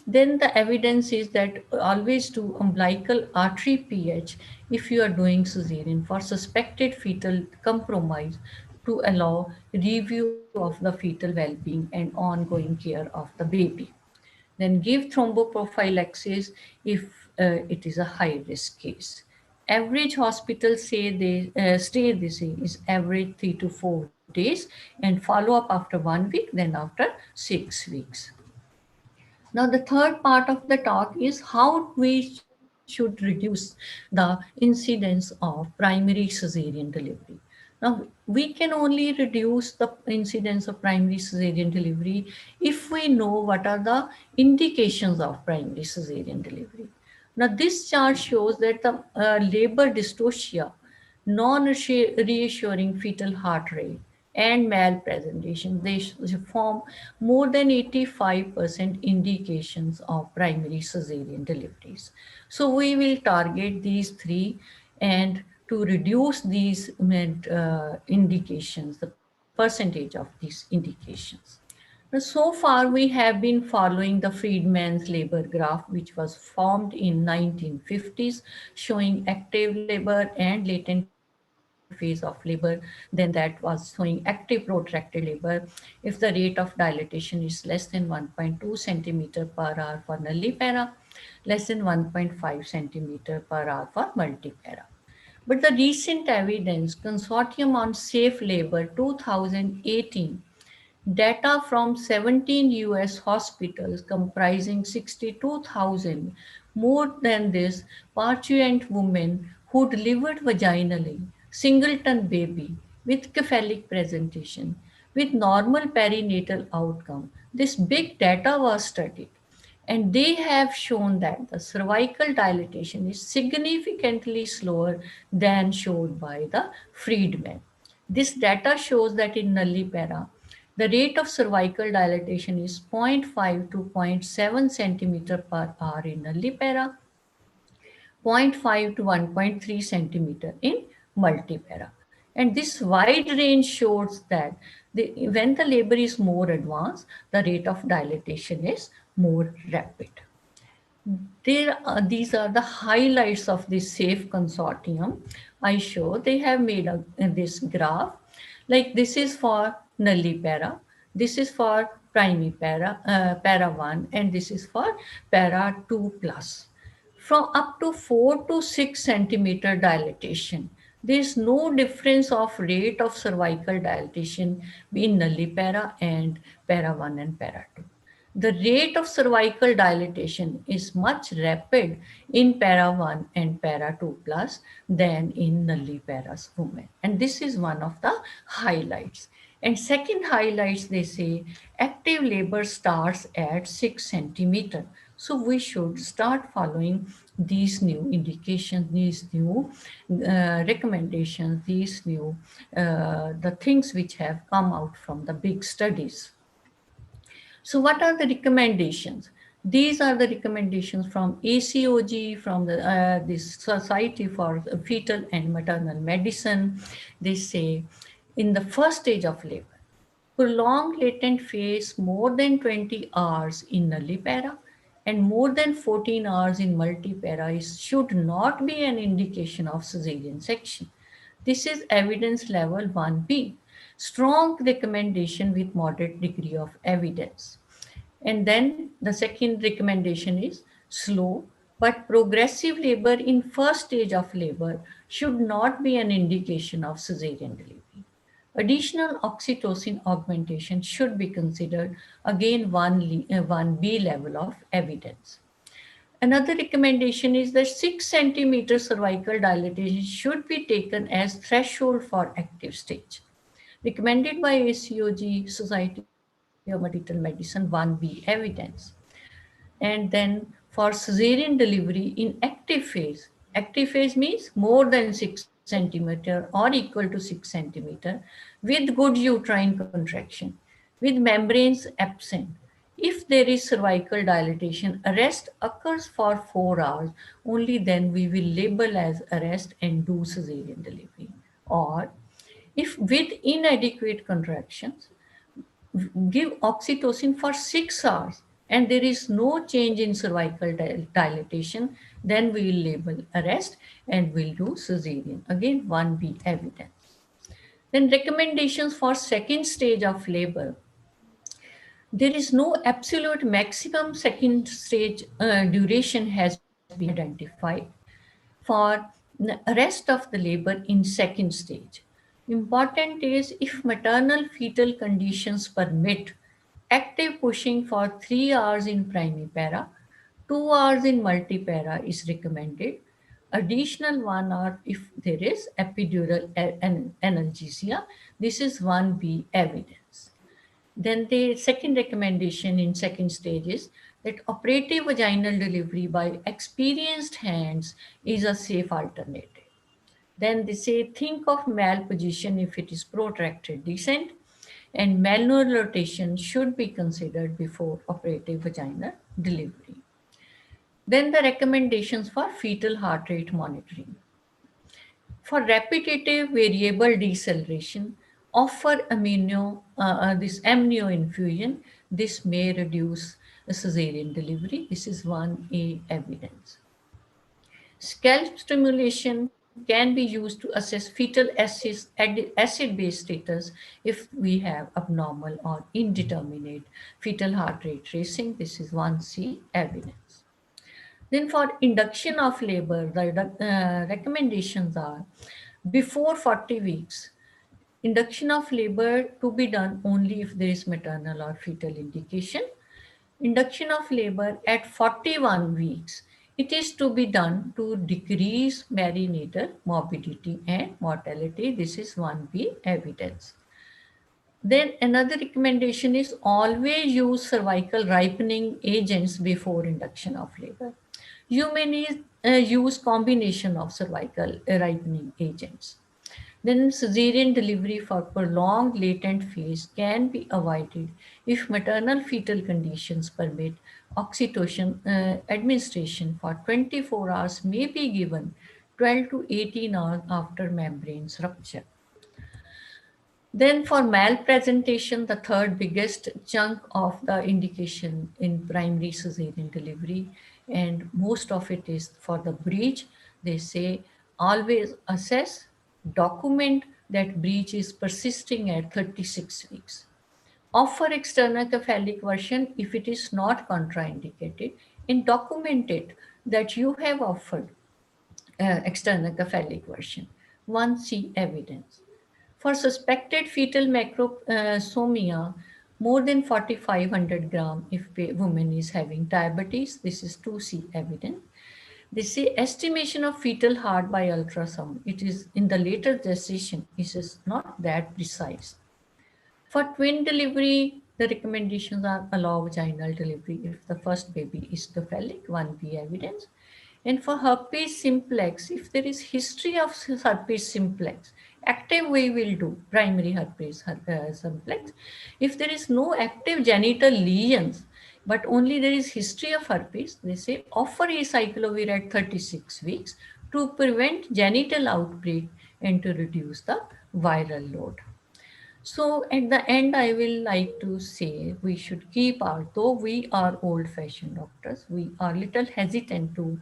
then the evidence is that always do umbilical artery pH if you are doing cesarean for suspected fetal compromise to allow review of the fetal well-being and ongoing care of the baby. Then give thromboprophylaxis if it is a high risk case. Average hospital say they stay they say is average 3 to 4 days and follow up after 1 week, then after 6 weeks. Now, the third part of the talk is how we should reduce the incidence of primary cesarean delivery. Now, Now, we can only reduce the incidence of primary cesarean delivery if we know what are the indications of primary cesarean delivery. Now, this chart shows that the labor dystocia, non-reassuring fetal heart rate, and malpresentation, they form more than 85% indications of primary cesarean deliveries. So we will target these three, and to reduce these indications, the percentage of these indications. So far, we have been following the Friedman's labor graph, which was formed in 1950s, showing active labor and latent phase of labor. Then that was showing active protracted labor if the rate of dilatation is less than 1.2 centimeter per hour for nullipara, less than 1.5 centimeter per hour for multipara. But the recent evidence, Consortium on Safe Labor 2018, data from 17 US hospitals comprising 62,000, more than this, parturient women who delivered vaginally, singleton baby with cephalic presentation, with normal perinatal outcome. This big data was studied, and they have shown that the cervical dilatation is significantly slower than showed by the Friedman. This data shows that in nullipara, the rate of cervical dilatation is zero point 0.5 to zero point 0.7 centimeter per hour in nullipara, zero point 0.5 to 1.3 centimeter in multipara. And this wide range shows that when the labor is more advanced, the rate of dilatation is more rapid. These are the highlights of this SAFE consortium. I show they have made this graph. Like this is for nullipara, this is for primipara, para 1, and this is for para 2 plus. From up to 4 to 6 centimeter dilatation, there is no difference of rate of cervical dilatation in nullipara and para 1 and para 2. The rate of cervical dilatation is much rapid in para 1 and para 2 plus than in nulliparous women. And this is one of the highlights. And second highlights, they say active labor starts at 6 centimeter. So we should start following these new indications, these new recommendations, these new the things which have come out from the big studies. So what are the recommendations? These are the recommendations from ACOG, from the Society for Fetal and Maternal Medicine. They say in the first stage of labor, prolonged latent phase more than 20 hours in nullipara and more than 14 hours in multipara should not be an indication of cesarean section. This is evidence level 1B, strong recommendation with moderate degree of evidence. And then the second recommendation is slow but progressive labor in first stage of labor should not be an indication of cesarean delivery. Additional oxytocin augmentation should be considered, again 1B level of evidence. Another recommendation is that 6 centimeter cervical dilatation should be taken as threshold for active stage. Recommended by ACOG, Society of Maternal Medicine, 1B evidence. And then for cesarean delivery in active phase means more than 6 centimeter or equal to 6 centimeter with good uterine contraction, with membranes absent. If there is cervical dilatation, arrest occurs for 4 hours, only then we will label as arrest and do cesarean delivery. Or if with inadequate contractions, give oxytocin for 6 hours and there is no change in cervical dilatation, then we will label arrest and we'll do cesarean. Again, 1B evidence. Then recommendations for second stage of labor. There is no absolute maximum second stage duration has been identified for the rest of the labor in second stage. Important is if maternal fetal conditions permit, active pushing for 3 hours in primipara, 2 hours in multipara is recommended. Additional one are if there is epidural analgesia. This is 1B evidence. Then the second recommendation in second stage is that operative vaginal delivery by experienced hands is a safe alternative. Then they say think of malposition if it is protracted descent, and manual rotation should be considered before operative vaginal delivery. Then the recommendations for fetal heart rate monitoring. For repetitive variable deceleration, offer this amnio infusion. This may reduce the cesarean delivery. This is 1A evidence. Scalp stimulation can be used to assess fetal acid-base status if we have abnormal or indeterminate fetal heart rate tracing. This is 1C evidence. Then for induction of labor, the recommendations are before 40 weeks, induction of labor to be done only if there is maternal or fetal indication. Induction of labor at 41 weeks, it is to be done to decrease perinatal morbidity and mortality. This is 1B evidence. Then another recommendation is always use cervical ripening agents before induction of labor. You may need use combination of cervical ripening agents. Then cesarean delivery for prolonged latent phase can be avoided if maternal fetal conditions permit. Oxytocin administration for 24 hours may be given 12 to 18 hours after membranes rupture. Then for malpresentation, the third biggest chunk of the indication in primary cesarean delivery, and most of it is for the breech. They say always assess, document that breech is persisting at 36 weeks. Offer external cephalic version if it is not contraindicated, and document it that you have offered external cephalic version. 1C evidence. For suspected fetal macrosomia, more than 4,500 gram if a woman is having diabetes, this is 2C evidence. They say estimation of fetal heart by ultrasound. It is in the later gestation, it is not that precise. For twin delivery, the recommendations are allow vaginal delivery if the first baby is cephalic, 1B evidence. And for herpes simplex, if there is history of herpes simplex, active we will do primary herpes simplex. If there is no active genital lesions, but only there is history of herpes, they say offer acyclovir at 36 weeks to prevent genital outbreak and to reduce the viral load. So at the end, I will like to say we should keep our, though we are old-fashioned doctors, we are little hesitant to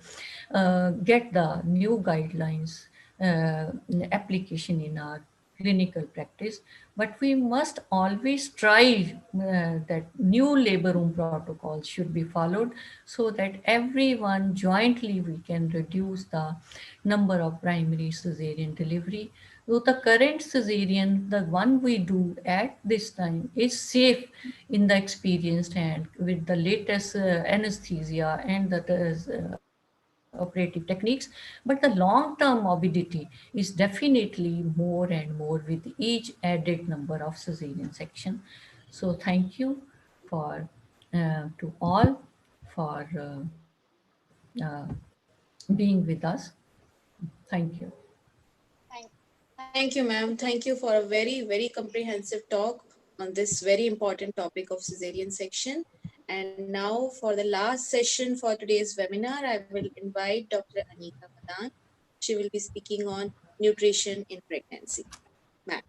get the new guidelines application in our clinical practice, but we must always try that new labor room protocols should be followed so that everyone jointly we can reduce the number of primary cesarean delivery. So the current cesarean, the one we do at this time, is safe in the experienced hand with the latest anesthesia and the operative techniques. But the long-term morbidity is definitely more and more with each added number of cesarean section. So thank you for to all for being with us. Thank you. Thank you, ma'am. Thank you for a very, very comprehensive talk on this very important topic of cesarean section. And now for the last session for today's webinar, I will invite Dr. Anita Madan. She will be speaking on nutrition in pregnancy. Ma'am.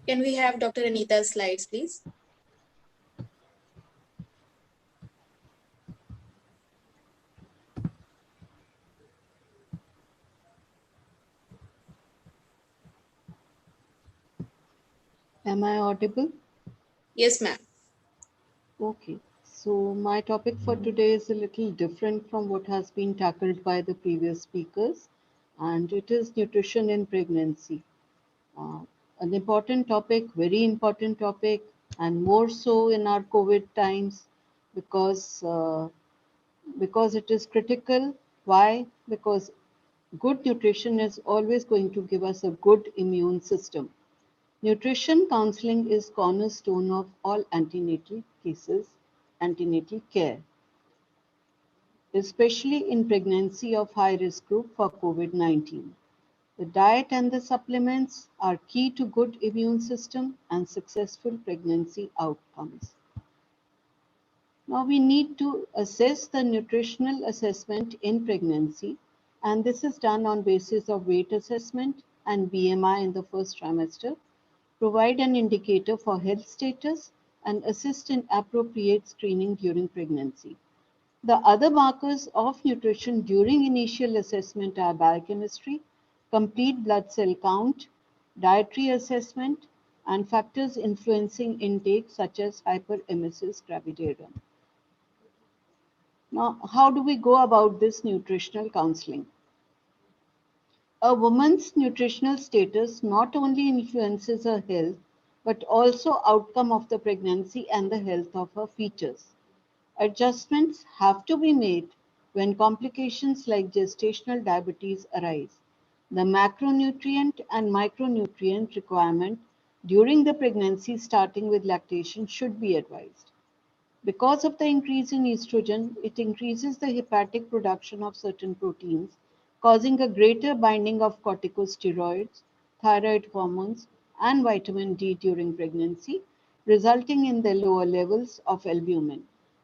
Can we have Dr. Anita's slides, please? Am I audible? Yes, ma'am. Okay. So my topic for today is a little different from what has been tackled by the previous speakers, and it is nutrition in pregnancy. Uh, an important topic, very important topic, and more so in our COVID times because because it is critical. Why? Because good nutrition is always going to give us a good immune system. Nutrition counseling is cornerstone of all antenatal cases, antenatal care, especially in pregnancy of high risk group for COVID-19. The diet and the supplements are key to good immune system and successful pregnancy outcomes. Now we need to assess the nutritional assessment in pregnancy, and this is done on basis of weight assessment and BMI in the first trimester, provide an indicator for health status and assist in appropriate screening during pregnancy. The other markers of nutrition during initial assessment are biochemistry, complete blood cell count, dietary assessment, and factors influencing intake such as hyperemesis gravidarum. Now, how do we go about this nutritional counseling? A woman's nutritional status not only influences her health, but also outcome of the pregnancy and the health of her fetus. Adjustments have to be made when complications like gestational diabetes arise. The macronutrient and micronutrient requirement during the pregnancy starting with lactation should be advised. Because of the increase in estrogen, it increases the hepatic production of certain proteins, causing a greater binding of corticosteroids, thyroid hormones, and vitamin D during pregnancy, resulting in the lower levels of albumin.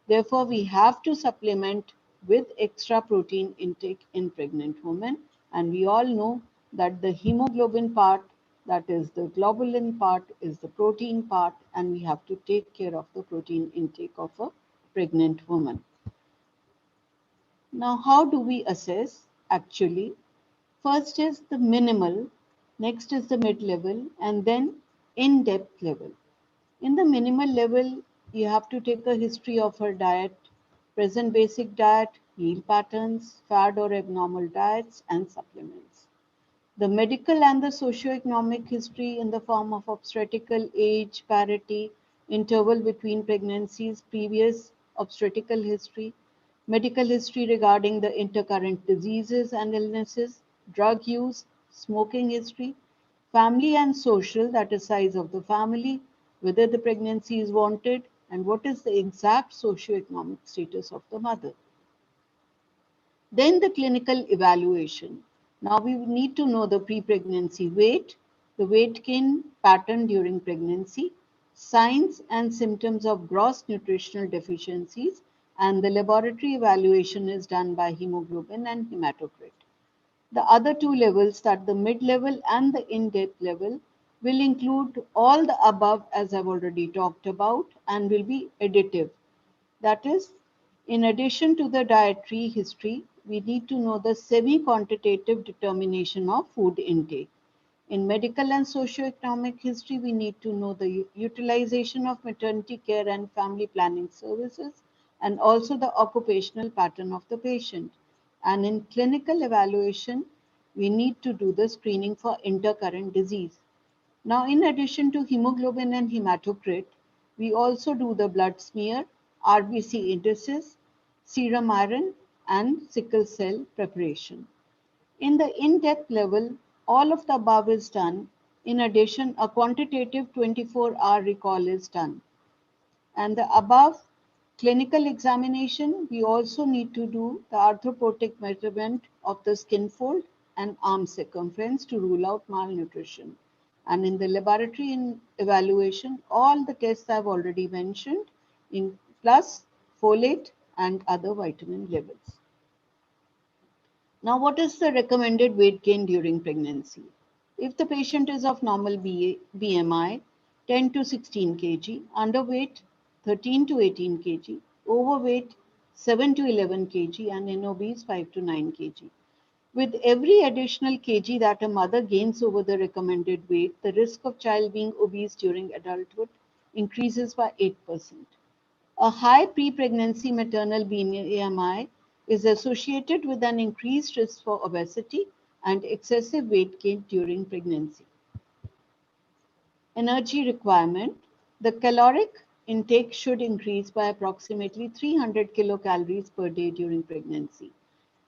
Therefore, we have to supplement with extra protein intake in pregnant women, and we all know that the hemoglobin part, that is the globulin part, is the protein part, and we have to take care of the protein intake of a pregnant woman. Now, how do we assess? Actually, first is the minimal, next is the mid-level, and then in-depth level. In the minimal level, you have to take a history of her diet, present basic diet, meal patterns, fad or abnormal diets, and supplements. The medical and the socioeconomic history in the form of obstetrical age, parity, interval between pregnancies, previous obstetrical history, medical history regarding the intercurrent diseases and illnesses, drug use, smoking history, family and social, that is size of the family, whether the pregnancy is wanted, and what is the exact socioeconomic status of the mother. Then the clinical evaluation. Now we need to know the pre-pregnancy weight, the weight gain pattern during pregnancy, signs and symptoms of gross nutritional deficiencies, and the laboratory evaluation is done by hemoglobin and hematocrit. The other two levels, that the mid-level and the in-depth level, will include all the above as I've already talked about and will be additive. That is, in addition to the dietary history, we need to know the semi-quantitative determination of food intake. In medical and socioeconomic history, we need to know the utilization of maternity care and family planning services, and also the occupational pattern of the patient. And in clinical evaluation, we need to do the screening for intercurrent disease. Now, in addition to hemoglobin and hematocrit, we also do the blood smear, RBC indices, serum iron, and sickle cell preparation. In the in-depth level, all of the above is done. In addition, a quantitative 24-hour recall is done. And the above clinical examination, we also need to do the arthropotic measurement of the skin fold and arm circumference to rule out malnutrition. And in the laboratory evaluation, all the tests I've already mentioned, in plus folate and other vitamin levels. Now, what is the recommended weight gain during pregnancy? If the patient is of normal BMI, 10 to 16 kg, underweight, 13 to 18 kg, overweight, 7 to 11 kg, and in obese, 5 to 9 kg. With every additional kg that a mother gains over the recommended weight, the risk of child being obese during adulthood increases by 8%. A high pre-pregnancy maternal BMI is associated with an increased risk for obesity and excessive weight gain during pregnancy. Energy requirement. The caloric intake should increase by approximately 300 kilocalories per day during pregnancy.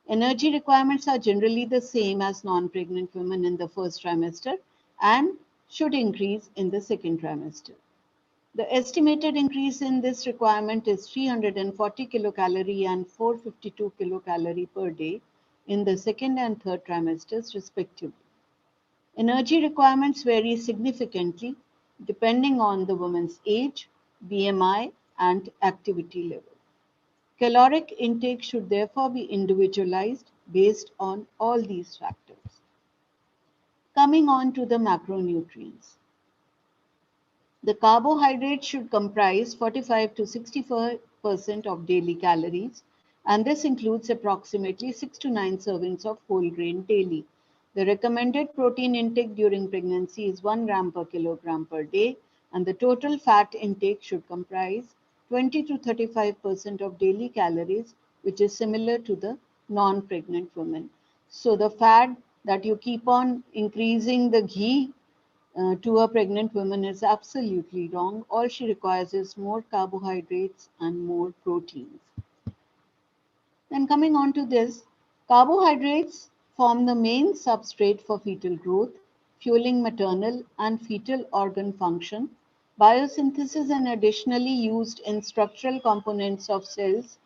Energy requirements are generally the same as non-pregnant women in the first trimester and should increase in the second trimester. The estimated increase in this requirement is 340 kilocalorie and 452 kilocalorie per day in the second and third trimesters respectively. Energy requirements vary significantly depending on the woman's age, BMI, and activity level. Caloric intake should therefore be individualized based on all these factors. Coming on to the macronutrients. The carbohydrate should comprise 45 to 64% of daily calories, and this includes approximately 6 to 9 servings of whole grain daily. The recommended protein intake during pregnancy is 1 gram per kilogram per day, and the total fat intake should comprise 20 to 35% of daily calories, which is similar to the non-pregnant women. So the fad that you keep on increasing the ghee to a pregnant woman is absolutely wrong. All she requires is more carbohydrates and more proteins. Then coming on to this, carbohydrates form the main substrate for fetal growth, fueling maternal and fetal organ function, biosynthesis, and additionally used in structural components of cells,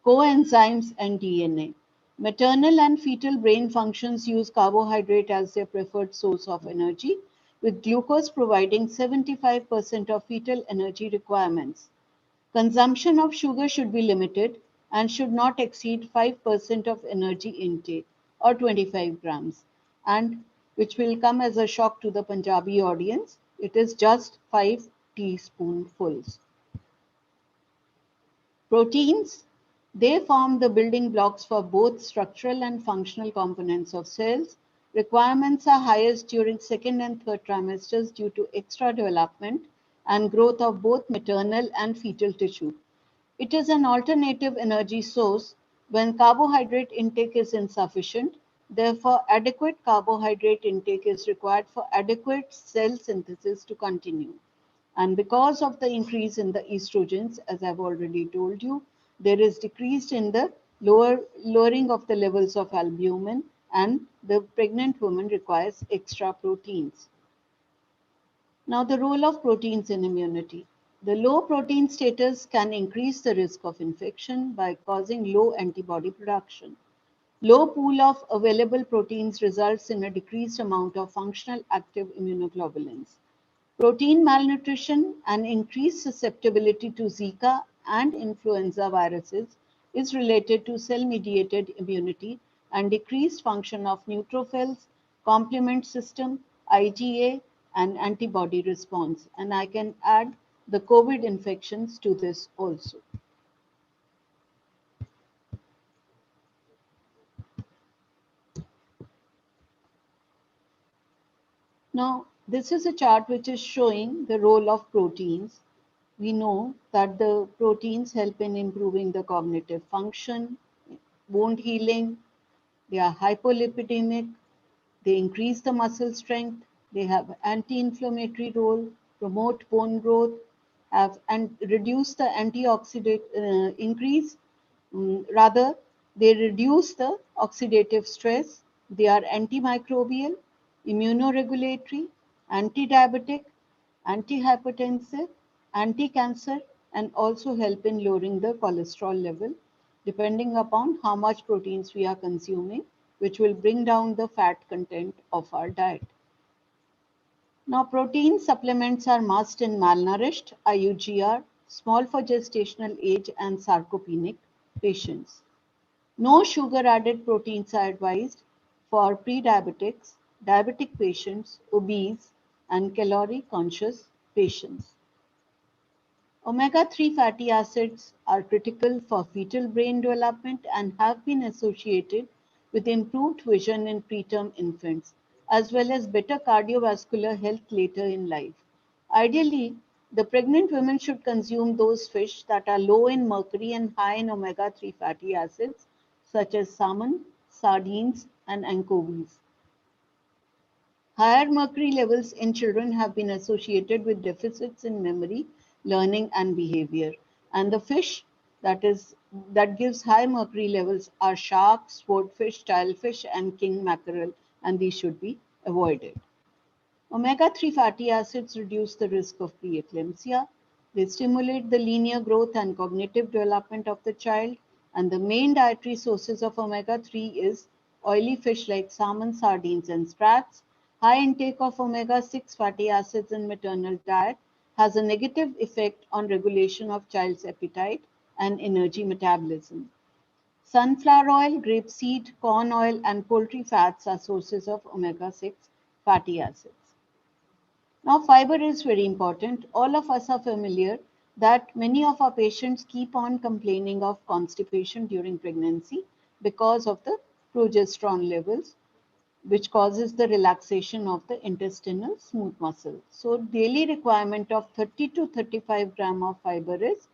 coenzymes, and DNA. Maternal and fetal brain functions use carbohydrate as their preferred source of energy, with glucose providing 75% of fetal energy requirements. Consumption of sugar should be limited and should not exceed 5% of energy intake or 25 grams, and which will come as a shock to the Punjabi audience. It is just 5 teaspoonfuls. Proteins, they form the building blocks for both structural and functional components of cells. Requirements are highest during second and third trimesters due to extra development and growth of both maternal and fetal tissue. It is an alternative energy source when carbohydrate intake is insufficient. Therefore, adequate carbohydrate intake is required for adequate cell synthesis to continue. And because of the increase in the estrogens, as I've already told you, there is decreased in the lowering of the levels of albumin, and the pregnant woman requires extra proteins. Now, the role of proteins in immunity. The low protein status can increase the risk of infection by causing low antibody production. Low pool of available proteins results in a decreased amount of functional active immunoglobulins. Protein malnutrition and increased susceptibility to Zika and influenza viruses is related to cell-mediated immunity and decreased function of neutrophils, complement system, IgA, and antibody response. And I can add the COVID infections to this also. Now, this is a chart which is showing the role of proteins. We know that the proteins help in improving the cognitive function, wound healing, they are hypolipidemic, they increase the muscle strength, they have anti-inflammatory role, promote bone growth, have and reduce the antioxidant increase, rather they reduce the oxidative stress, they are antimicrobial, immunoregulatory, anti-diabetic, antihypertensive, anti-cancer, and also help in lowering the cholesterol level depending upon how much proteins we are consuming, which will bring down the fat content of our diet. Now, protein supplements are must in malnourished, IUGR, small for gestational age, and sarcopenic patients. No sugar added proteins are advised for pre-diabetics, diabetic patients, obese, and calorie conscious patients. Omega-3 fatty acids are critical for fetal brain development and have been associated with improved vision in preterm infants, as well as better cardiovascular health later in life. Ideally, the pregnant women should consume those fish that are low in mercury and high in omega-3 fatty acids, such as salmon, sardines, and anchovies. Higher mercury levels in children have been associated with deficits in memory learning, and behavior. And the fish that gives high mercury levels are shark, swordfish, tilefish, and king mackerel, and these should be avoided. Omega-3 fatty acids reduce the risk of preeclampsia. They stimulate the linear growth and cognitive development of the child. And the main dietary sources of omega-3 is oily fish like salmon, sardines, and sprats. High intake of omega-6 fatty acids in maternal diet has a negative effect on regulation of child's appetite and energy metabolism. Sunflower oil, grapeseed, corn oil, and poultry fats are sources of omega-6 fatty acids. Now, fiber is very important. All of us are familiar that many of our patients keep on complaining of constipation during pregnancy because of the progesterone levels, which causes the relaxation of the intestinal smooth muscle. So, daily requirement of 30 to 35 gram of fiber is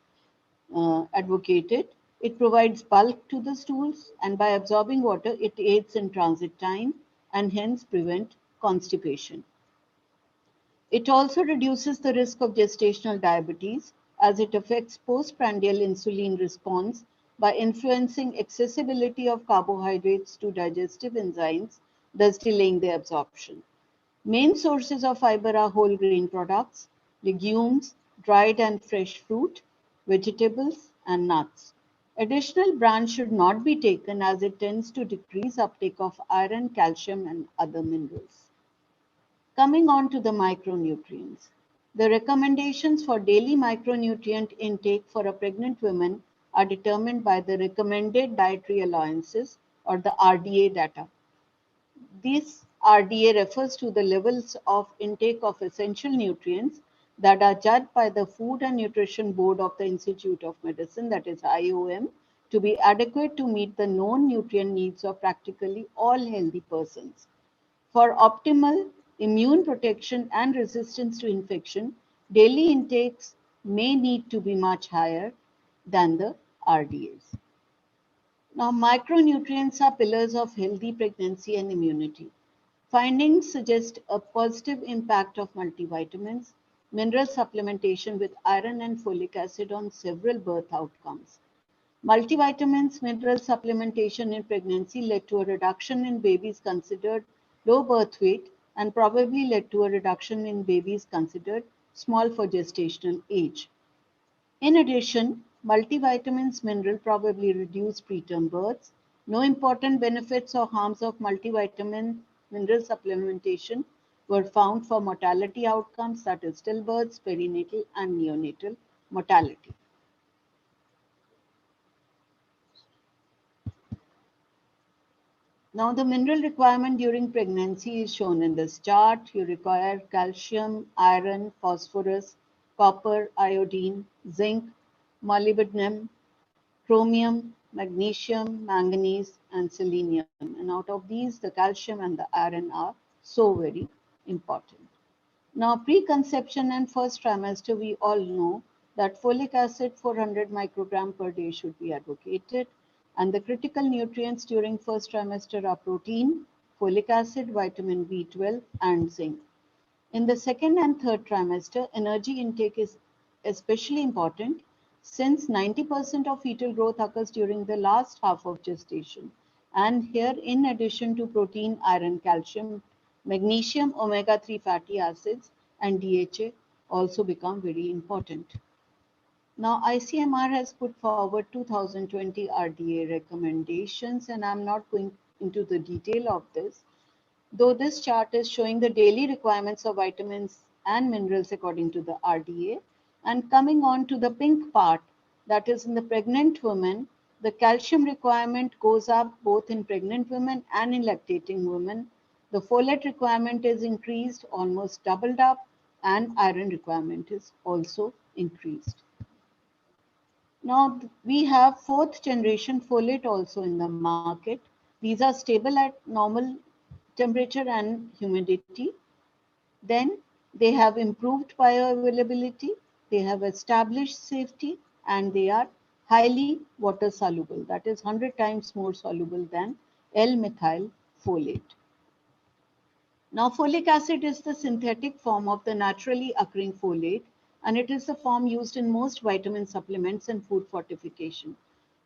advocated. It provides bulk to the stools, and by absorbing water, it aids in transit time and hence prevent constipation. It also reduces the risk of gestational diabetes as it affects postprandial insulin response by influencing accessibility of carbohydrates to digestive enzymes, thus delaying their absorption. Main sources of fiber are whole grain products, legumes, dried and fresh fruit, vegetables, and nuts. Additional bran should not be taken as it tends to decrease uptake of iron, calcium, and other minerals. Coming on to the micronutrients. The recommendations for daily micronutrient intake for a pregnant woman are determined by the recommended dietary allowances or the RDA data. This RDA refers to the levels of intake of essential nutrients that are judged by the Food and Nutrition Board of the Institute of Medicine, that is IOM, to be adequate to meet the known nutrient needs of practically all healthy persons. For optimal immune protection and resistance to infection, daily intakes may need to be much higher than the RDAs. Now, micronutrients are pillars of healthy pregnancy and immunity. Findings suggest a positive impact of multivitamins, mineral supplementation with iron and folic acid on several birth outcomes. Multivitamins, mineral supplementation in pregnancy led to a reduction in babies considered low birth weight and probably led to a reduction in babies considered small for gestational age. In addition, multivitamins mineral probably reduce preterm births. No important benefits or harms of multivitamin mineral supplementation were found for mortality outcomes, that is stillbirths, perinatal and neonatal mortality. Now, the mineral requirement during pregnancy is shown in this chart. You require calcium, iron, phosphorus, copper, iodine, zinc, molybdenum, chromium, magnesium, manganese, and selenium. And out of these, the calcium and the iron are so very important. Now, preconception and first trimester, we all know that folic acid 400 microgram per day should be advocated. And the critical nutrients during first trimester are protein, folic acid, vitamin B12, and zinc. In the second and third trimester, energy intake is especially important since 90% of fetal growth occurs during the last half of gestation. And here, in addition to protein, iron, calcium, magnesium, omega-3 fatty acids, and DHA also become very important. Now, ICMR has put forward 2020 RDA recommendations, and I'm not going into the detail of this, though this chart is showing the daily requirements of vitamins and minerals according to the RDA. And coming on to the pink part, that is in the pregnant woman, the calcium requirement goes up both in pregnant women and in lactating women. The folate requirement is increased, almost doubled up, and iron requirement is also increased. Now we have fourth generation folate also in the market. These are stable at normal temperature and humidity. Then they have improved bioavailability, they have established safety, and they are highly water soluble. That is 100 times more soluble than L-methyl folate. Now, folic acid is the synthetic form of the naturally occurring folate, and it is the form used in most vitamin supplements and food fortification.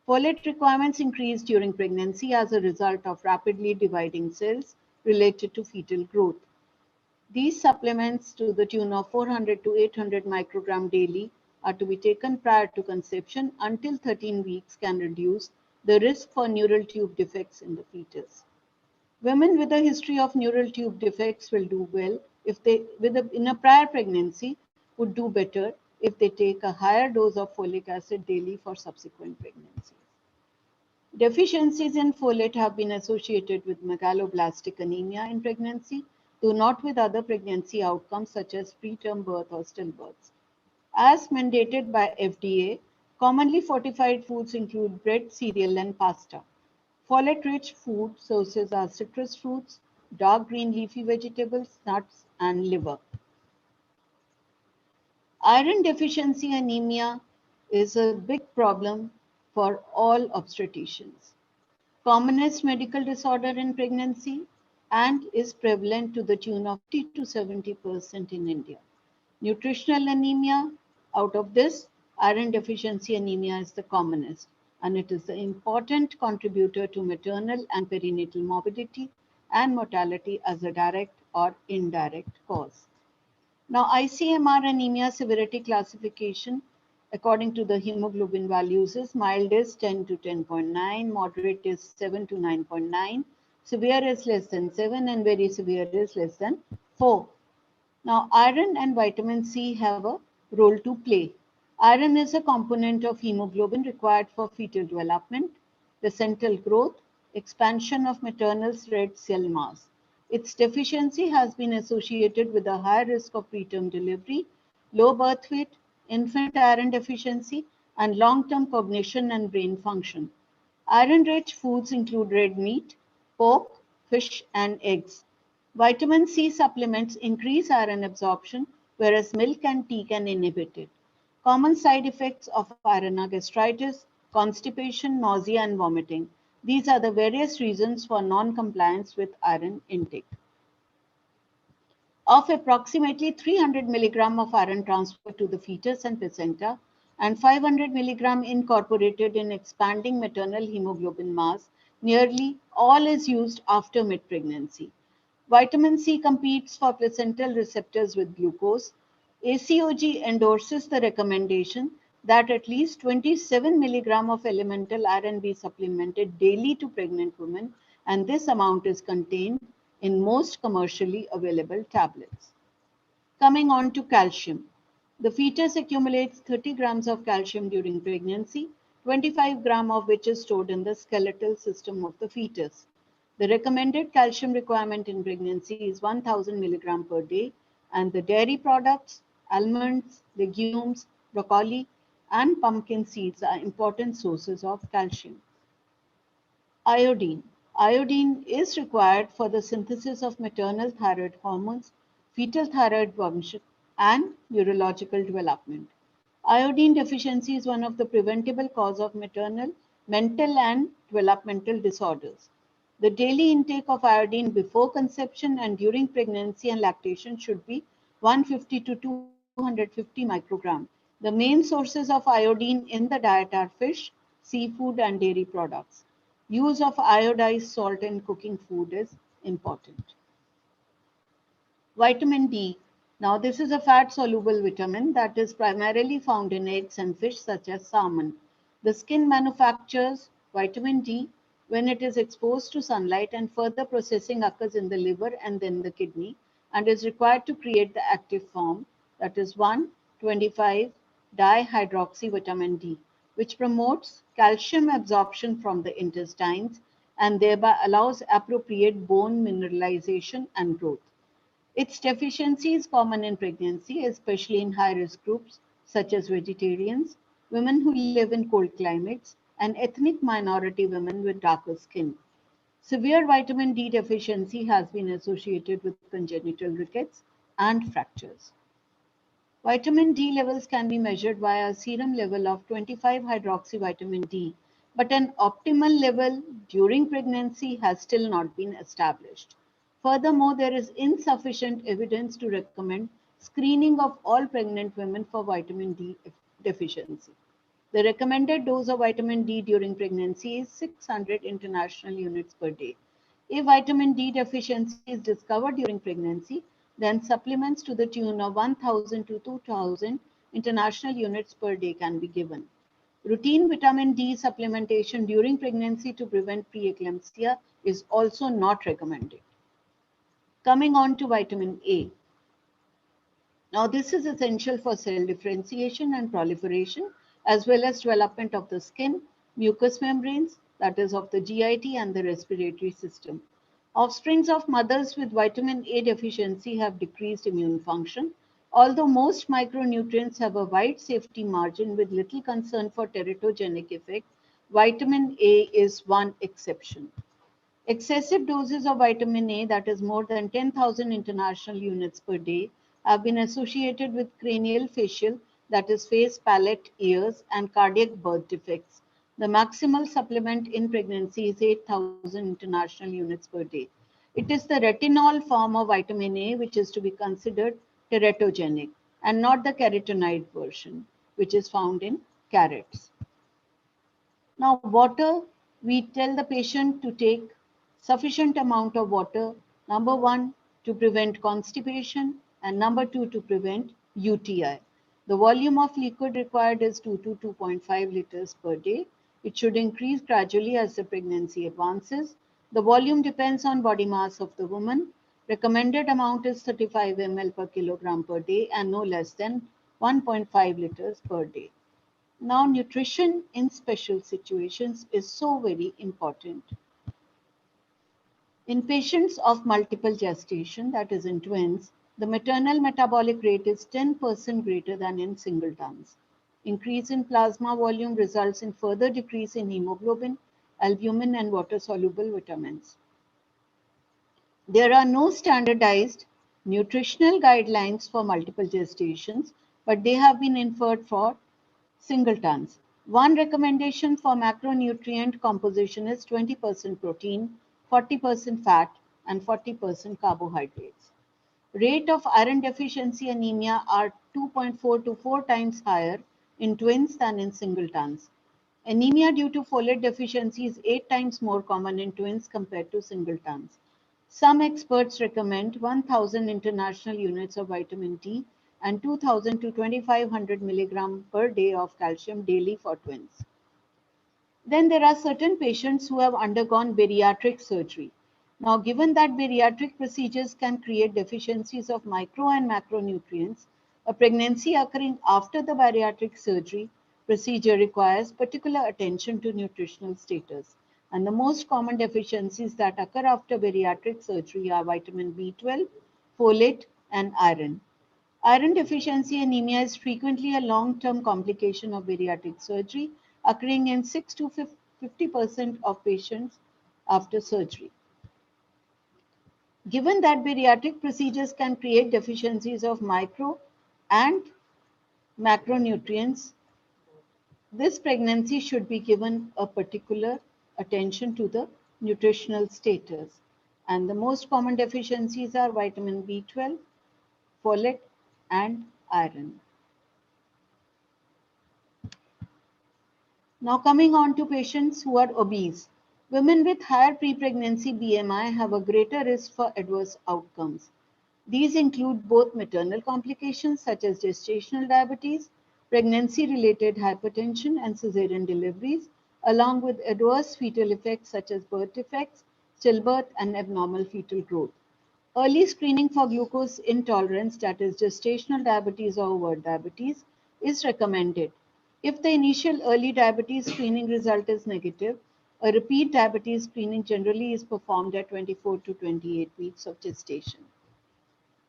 Folate requirements increase during pregnancy as a result of rapidly dividing cells related to fetal growth. These supplements, to the tune of 400 to 800 microgram daily, are to be taken prior to conception until 13 weeks can reduce the risk for neural tube defects in the fetus. Women with a history of neural tube defects will do well if they, in a prior pregnancy, would do better if they take a higher dose of folic acid daily for subsequent pregnancies. Deficiencies in folate have been associated with megaloblastic anemia in pregnancy, though not with other pregnancy outcomes such as preterm birth or stillbirths. As mandated by FDA, commonly fortified foods include bread, cereal, and pasta. Folate-rich food sources are citrus fruits, dark green leafy vegetables, nuts, and liver. Iron deficiency anemia is a big problem for all obstetricians. Commonest medical disorder in pregnancy and is prevalent to the tune of 50 to 70% in India. Nutritional anemia, out of this, iron deficiency anemia is the commonest, and it is the important contributor to maternal and perinatal morbidity and mortality as a direct or indirect cause. Now, ICMR anemia severity classification according to the hemoglobin values is mild is 10 to 10.9, moderate is 7 to 9.9, severe is less than 7, and very severe is less than 4. Now, iron and vitamin C have a role to play. Iron is a component of hemoglobin required for fetal development, placental growth, expansion of maternal red cell mass. Its deficiency has been associated with a high risk of preterm delivery, low birth weight, infant iron deficiency, and long-term cognition and brain function. Iron-rich foods include red meat, pork, fish, and eggs. Vitamin C supplements increase iron absorption, whereas milk and tea can inhibit it. Common side effects of iron are gastritis, constipation, nausea, and vomiting. These are the various reasons for non-compliance with iron intake. Of approximately 300 milligram of iron transferred to the fetus and placenta and 500 milligram incorporated in expanding maternal hemoglobin mass, nearly all is used after mid-pregnancy. Vitamin C competes for placental receptors with glucose. ACOG endorses the recommendation that at least 27 milligram of elemental iron be supplemented daily to pregnant women, and this amount is contained in most commercially available tablets. Coming on to calcium. The fetus accumulates 30 grams of calcium during pregnancy, 25 grams of which is stored in the skeletal system of the fetus. The recommended calcium requirement in pregnancy is 1000 milligram per day, and the dairy products, almonds, legumes, broccoli, and pumpkin seeds are important sources of calcium. Iodine. Iodine is required for the synthesis of maternal thyroid hormones, fetal thyroid function, and neurological development. Iodine deficiency is one of the preventable causes of maternal, mental, and developmental disorders. The daily intake of iodine before conception and during pregnancy and lactation should be 150 to 250 microgram. The main sources of iodine in the diet are fish, seafood, and dairy products. Use of iodized salt in cooking food is important. Vitamin D. Now, this is a fat-soluble vitamin that is primarily found in eggs and fish such as salmon. The skin manufactures vitamin D when it is exposed to sunlight, and further processing occurs in the liver and then the kidney and is required to create the active form, that is 1,25 dihydroxyvitamin D, which promotes calcium absorption from the intestines and thereby allows appropriate bone mineralization and growth. Its deficiency is common in pregnancy, especially in high-risk groups such as vegetarians, women who live in cold climates, and ethnic minority women with darker skin. Severe vitamin D deficiency has been associated with congenital rickets and fractures. Vitamin D levels can be measured via a serum level of 25 hydroxyvitamin D, but an optimal level during pregnancy has still not been established. Furthermore, there is insufficient evidence to recommend screening of all pregnant women for vitamin D deficiency. The recommended dose of vitamin D during pregnancy is 600 international units per day. If vitamin D deficiency is discovered during pregnancy, then supplements to the tune of 1000 to 2000 international units per day can be given. Routine vitamin D supplementation during pregnancy to prevent preeclampsia is also not recommended. Coming on to vitamin A. Now, this is essential for cell differentiation and proliferation, as well as development of the skin, mucous membranes, that is of the GIT and the respiratory system. Offsprings of mothers with vitamin A deficiency have decreased immune function. Although most micronutrients have a wide safety margin with little concern for teratogenic effect, vitamin A is one exception. Excessive doses of vitamin A, that is more than 10,000 international units per day, have been associated with cranial facial, that is face, palate, ears, and cardiac birth defects. The maximal supplement in pregnancy is 8,000 international units per day. It is the retinol form of vitamin A which is to be considered teratogenic and not the carotenoid version, which is found in carrots. Now, water, we tell the patient to take sufficient amount of water, number one, to prevent constipation, and number two, to prevent UTI. The volume of liquid required is 2 to 2.5 liters per day. It should increase gradually as the pregnancy advances. The volume depends on body mass of the woman. Recommended amount is 35 ml per kilogram per day and no less than 1.5 liters per day. Now, nutrition in special situations is so very important. In patients of multiple gestation, that is in twins, the maternal metabolic rate is 10% greater than in singletons. Increase in plasma volume results in further decrease in hemoglobin, albumin, and water-soluble vitamins. There are no standardized nutritional guidelines for multiple gestations, but they have been inferred for singletons. One recommendation for macronutrient composition is 20% protein, 40% fat, and 40% carbohydrates. Rate of iron deficiency anemia are 2.4 to 4 times higher in twins than in singletons. Anemia due to folate deficiency is 8 times more common in twins compared to singletons. Some experts recommend 1000 international units of vitamin D and 2000 to 2500 milligram per day of calcium daily for twins. Then there are certain patients who have undergone bariatric surgery. Now, given that bariatric procedures can create deficiencies of micro and macronutrients, a pregnancy occurring after the bariatric surgery procedure requires particular attention to nutritional status. And the most common deficiencies that occur after bariatric surgery are vitamin B12, folate, and iron. Iron deficiency anemia is frequently a long-term complication of bariatric surgery, occurring in 6 to 50% of patients after surgery. Given that bariatric procedures can create deficiencies of micro and macronutrients, this pregnancy should be given a particular attention to the nutritional status. And the most common deficiencies are vitamin B12, folate, and iron. Now, coming on to patients who are obese. Women with higher pre-pregnancy BMI have a greater risk for adverse outcomes. These include both maternal complications such as gestational diabetes, pregnancy-related hypertension, and cesarean deliveries, along with adverse fetal effects such as birth defects, stillbirth, and abnormal fetal growth. Early screening for glucose intolerance, that is gestational diabetes or overt diabetes, is recommended. If the initial early diabetes screening result is negative, a repeat diabetes screening generally is performed at 24 to 28 weeks of gestation.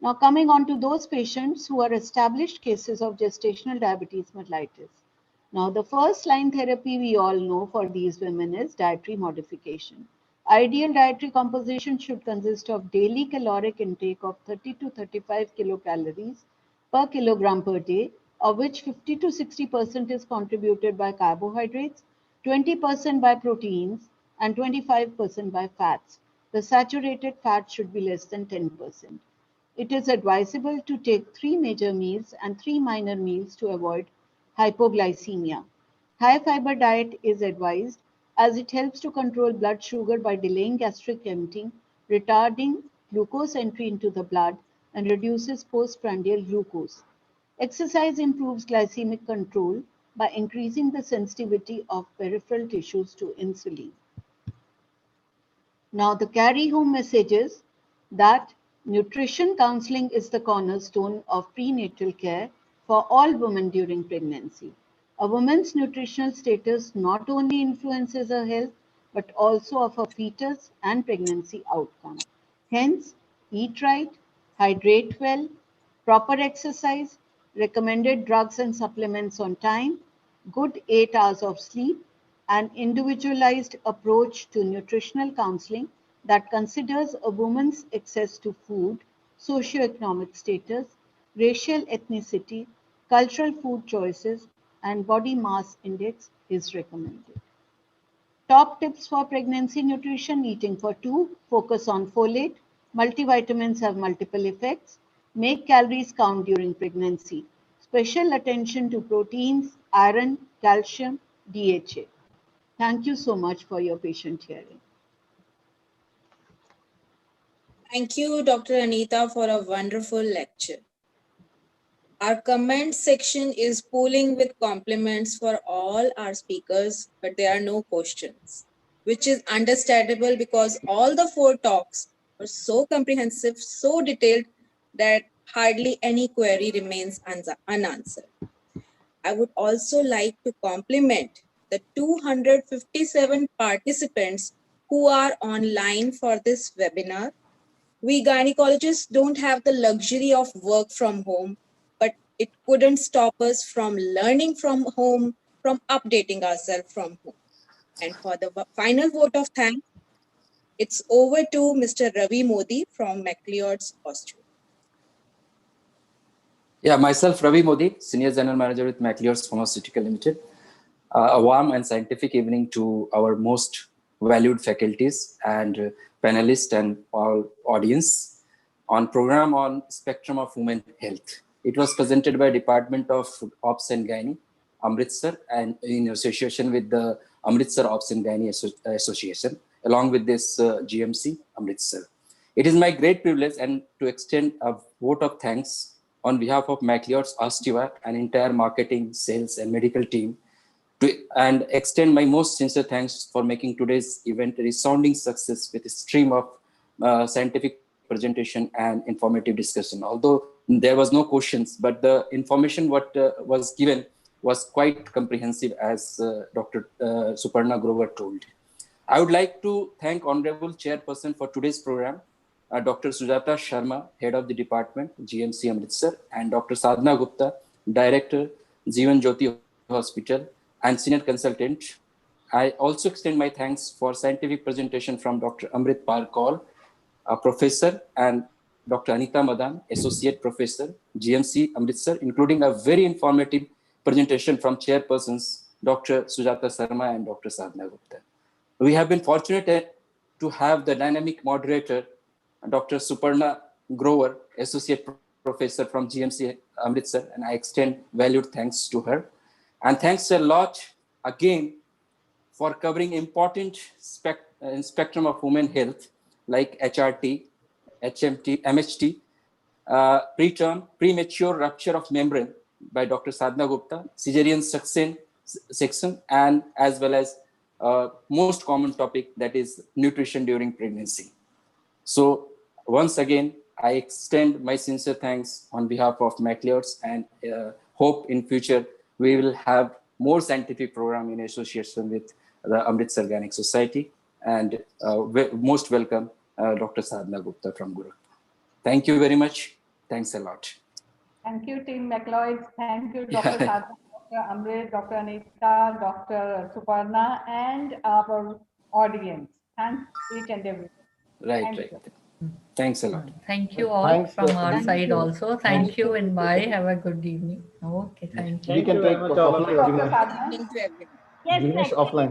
Now, coming on to those patients who are established cases of gestational diabetes mellitus. Now, the first line therapy we all know for these women is dietary modification. Ideal dietary composition should consist of daily caloric intake of 30 to 35 kilocalories per kilogram per day, of which 50 to 60% is contributed by carbohydrates, 20% by proteins, and 25% by fats. The saturated fat should be less than 10%. It is advisable to take 3 major meals and 3 minor meals to avoid hypoglycemia. High fiber diet is advised as it helps to control blood sugar by delaying gastric emptying, retarding glucose entry into the blood, and reduces postprandial glucose. Exercise improves glycemic control by increasing the sensitivity of peripheral tissues to insulin. Now, the carry home message is that nutrition counseling is the cornerstone of prenatal care for all women during pregnancy. A woman's nutritional status not only influences her health but also of her fetus and pregnancy outcome. Hence, eat right, hydrate well, proper exercise, recommended drugs and supplements on time, good 8 hours of sleep, an individualized approach to nutritional counseling that considers a woman's access to food, socioeconomic status, racial ethnicity, cultural food choices, and body mass index is recommended. Top tips for pregnancy nutrition: eating for two, focus on folate, multivitamins have multiple effects, make calories count during pregnancy, special attention to proteins, iron, calcium, DHA. Thank you so much for your patient hearing. Thank you, Dr. Anita, for a wonderful lecture. Our comment section is pooling with compliments for all our speakers, but there are no questions, which is understandable because all the 4 talks were so comprehensive, so detailed that hardly any query remains unanswered. I would also like to compliment the 257 participants who are online for this webinar. We gynecologists don't have the luxury of work from home, but it couldn't stop us from learning from home, from updating ourselves from home. And for the final vote of thanks, it's over to Mr. Ravi Modi from Macleod's, Austria. Yeah, myself, Ravi Modi, Senior General Manager with Macleod's Pharmaceutical Limited. A warm and scientific evening to our most valued faculties and panelists and all audience on program on Spectrum of Women Health. It was presented by Department of Ops and Gynae, Amritsar, and in association with the Amritsar Ops and Gynae Association, along with this GMC Amritsar. It is my great privilege and to extend a vote of thanks on behalf of Macleod's Austria and entire marketing, sales, and medical team, and extend my most sincere thanks for making today's event a resounding success with a stream of scientific presentation and informative discussion. Although there was no questions, but the information what was given was quite comprehensive, as Dr. Suparna Grover told. I would like to thank Honorable Chairperson for today's program, Dr. Sujata Sharma, Head of the Department, GMC Amritsar, and Dr. Sadhana Gupta, Director, Jeevan Jyoti Hospital, and Senior Consultant. I also extend my thanks for scientific presentation from Dr. Amrit Parkol, a Professor, and Dr. Anita Madan, Associate Professor, GMC Amritsar, including a very informative presentation from Chairpersons, Dr. Sujata Sharma and Dr. Sadhana Gupta. We have been fortunate to have the dynamic moderator, Dr. Suparna Grover, Associate Professor from GMC Amritsar, and I extend valued thanks to her. And thanks a lot again for covering important spectrum of women health like HRT, HMT, MHT, preterm, premature rupture of membrane by Dr. Sadhana Gupta, cesarean section, and as well as most common topic, that is nutrition during pregnancy. So once again, I extend my sincere thanks on behalf of Macleod's and hope in future we will have more scientific program in association with the Amritsar Gynec Society. And most welcome, Dr. Sadhana Gupta from Gorakhpur. Thank you very much. Thanks a lot. Thank you, Team Macleod's. Thank you, Dr. Sadhana, Dr. Amrit, Dr. Anita, Dr. Suparna, and our audience. Thanks each and every. Right, Thank right. you. Thanks a lot. Thank you all Thanks, from Dr. our Thank side you. also. Thank you and bye. Have a good evening. Okay, thank you. We can take offline, Dr. Jinesh. Sadhana. Thank you, everyone. Yes, Jinesh actually, offline.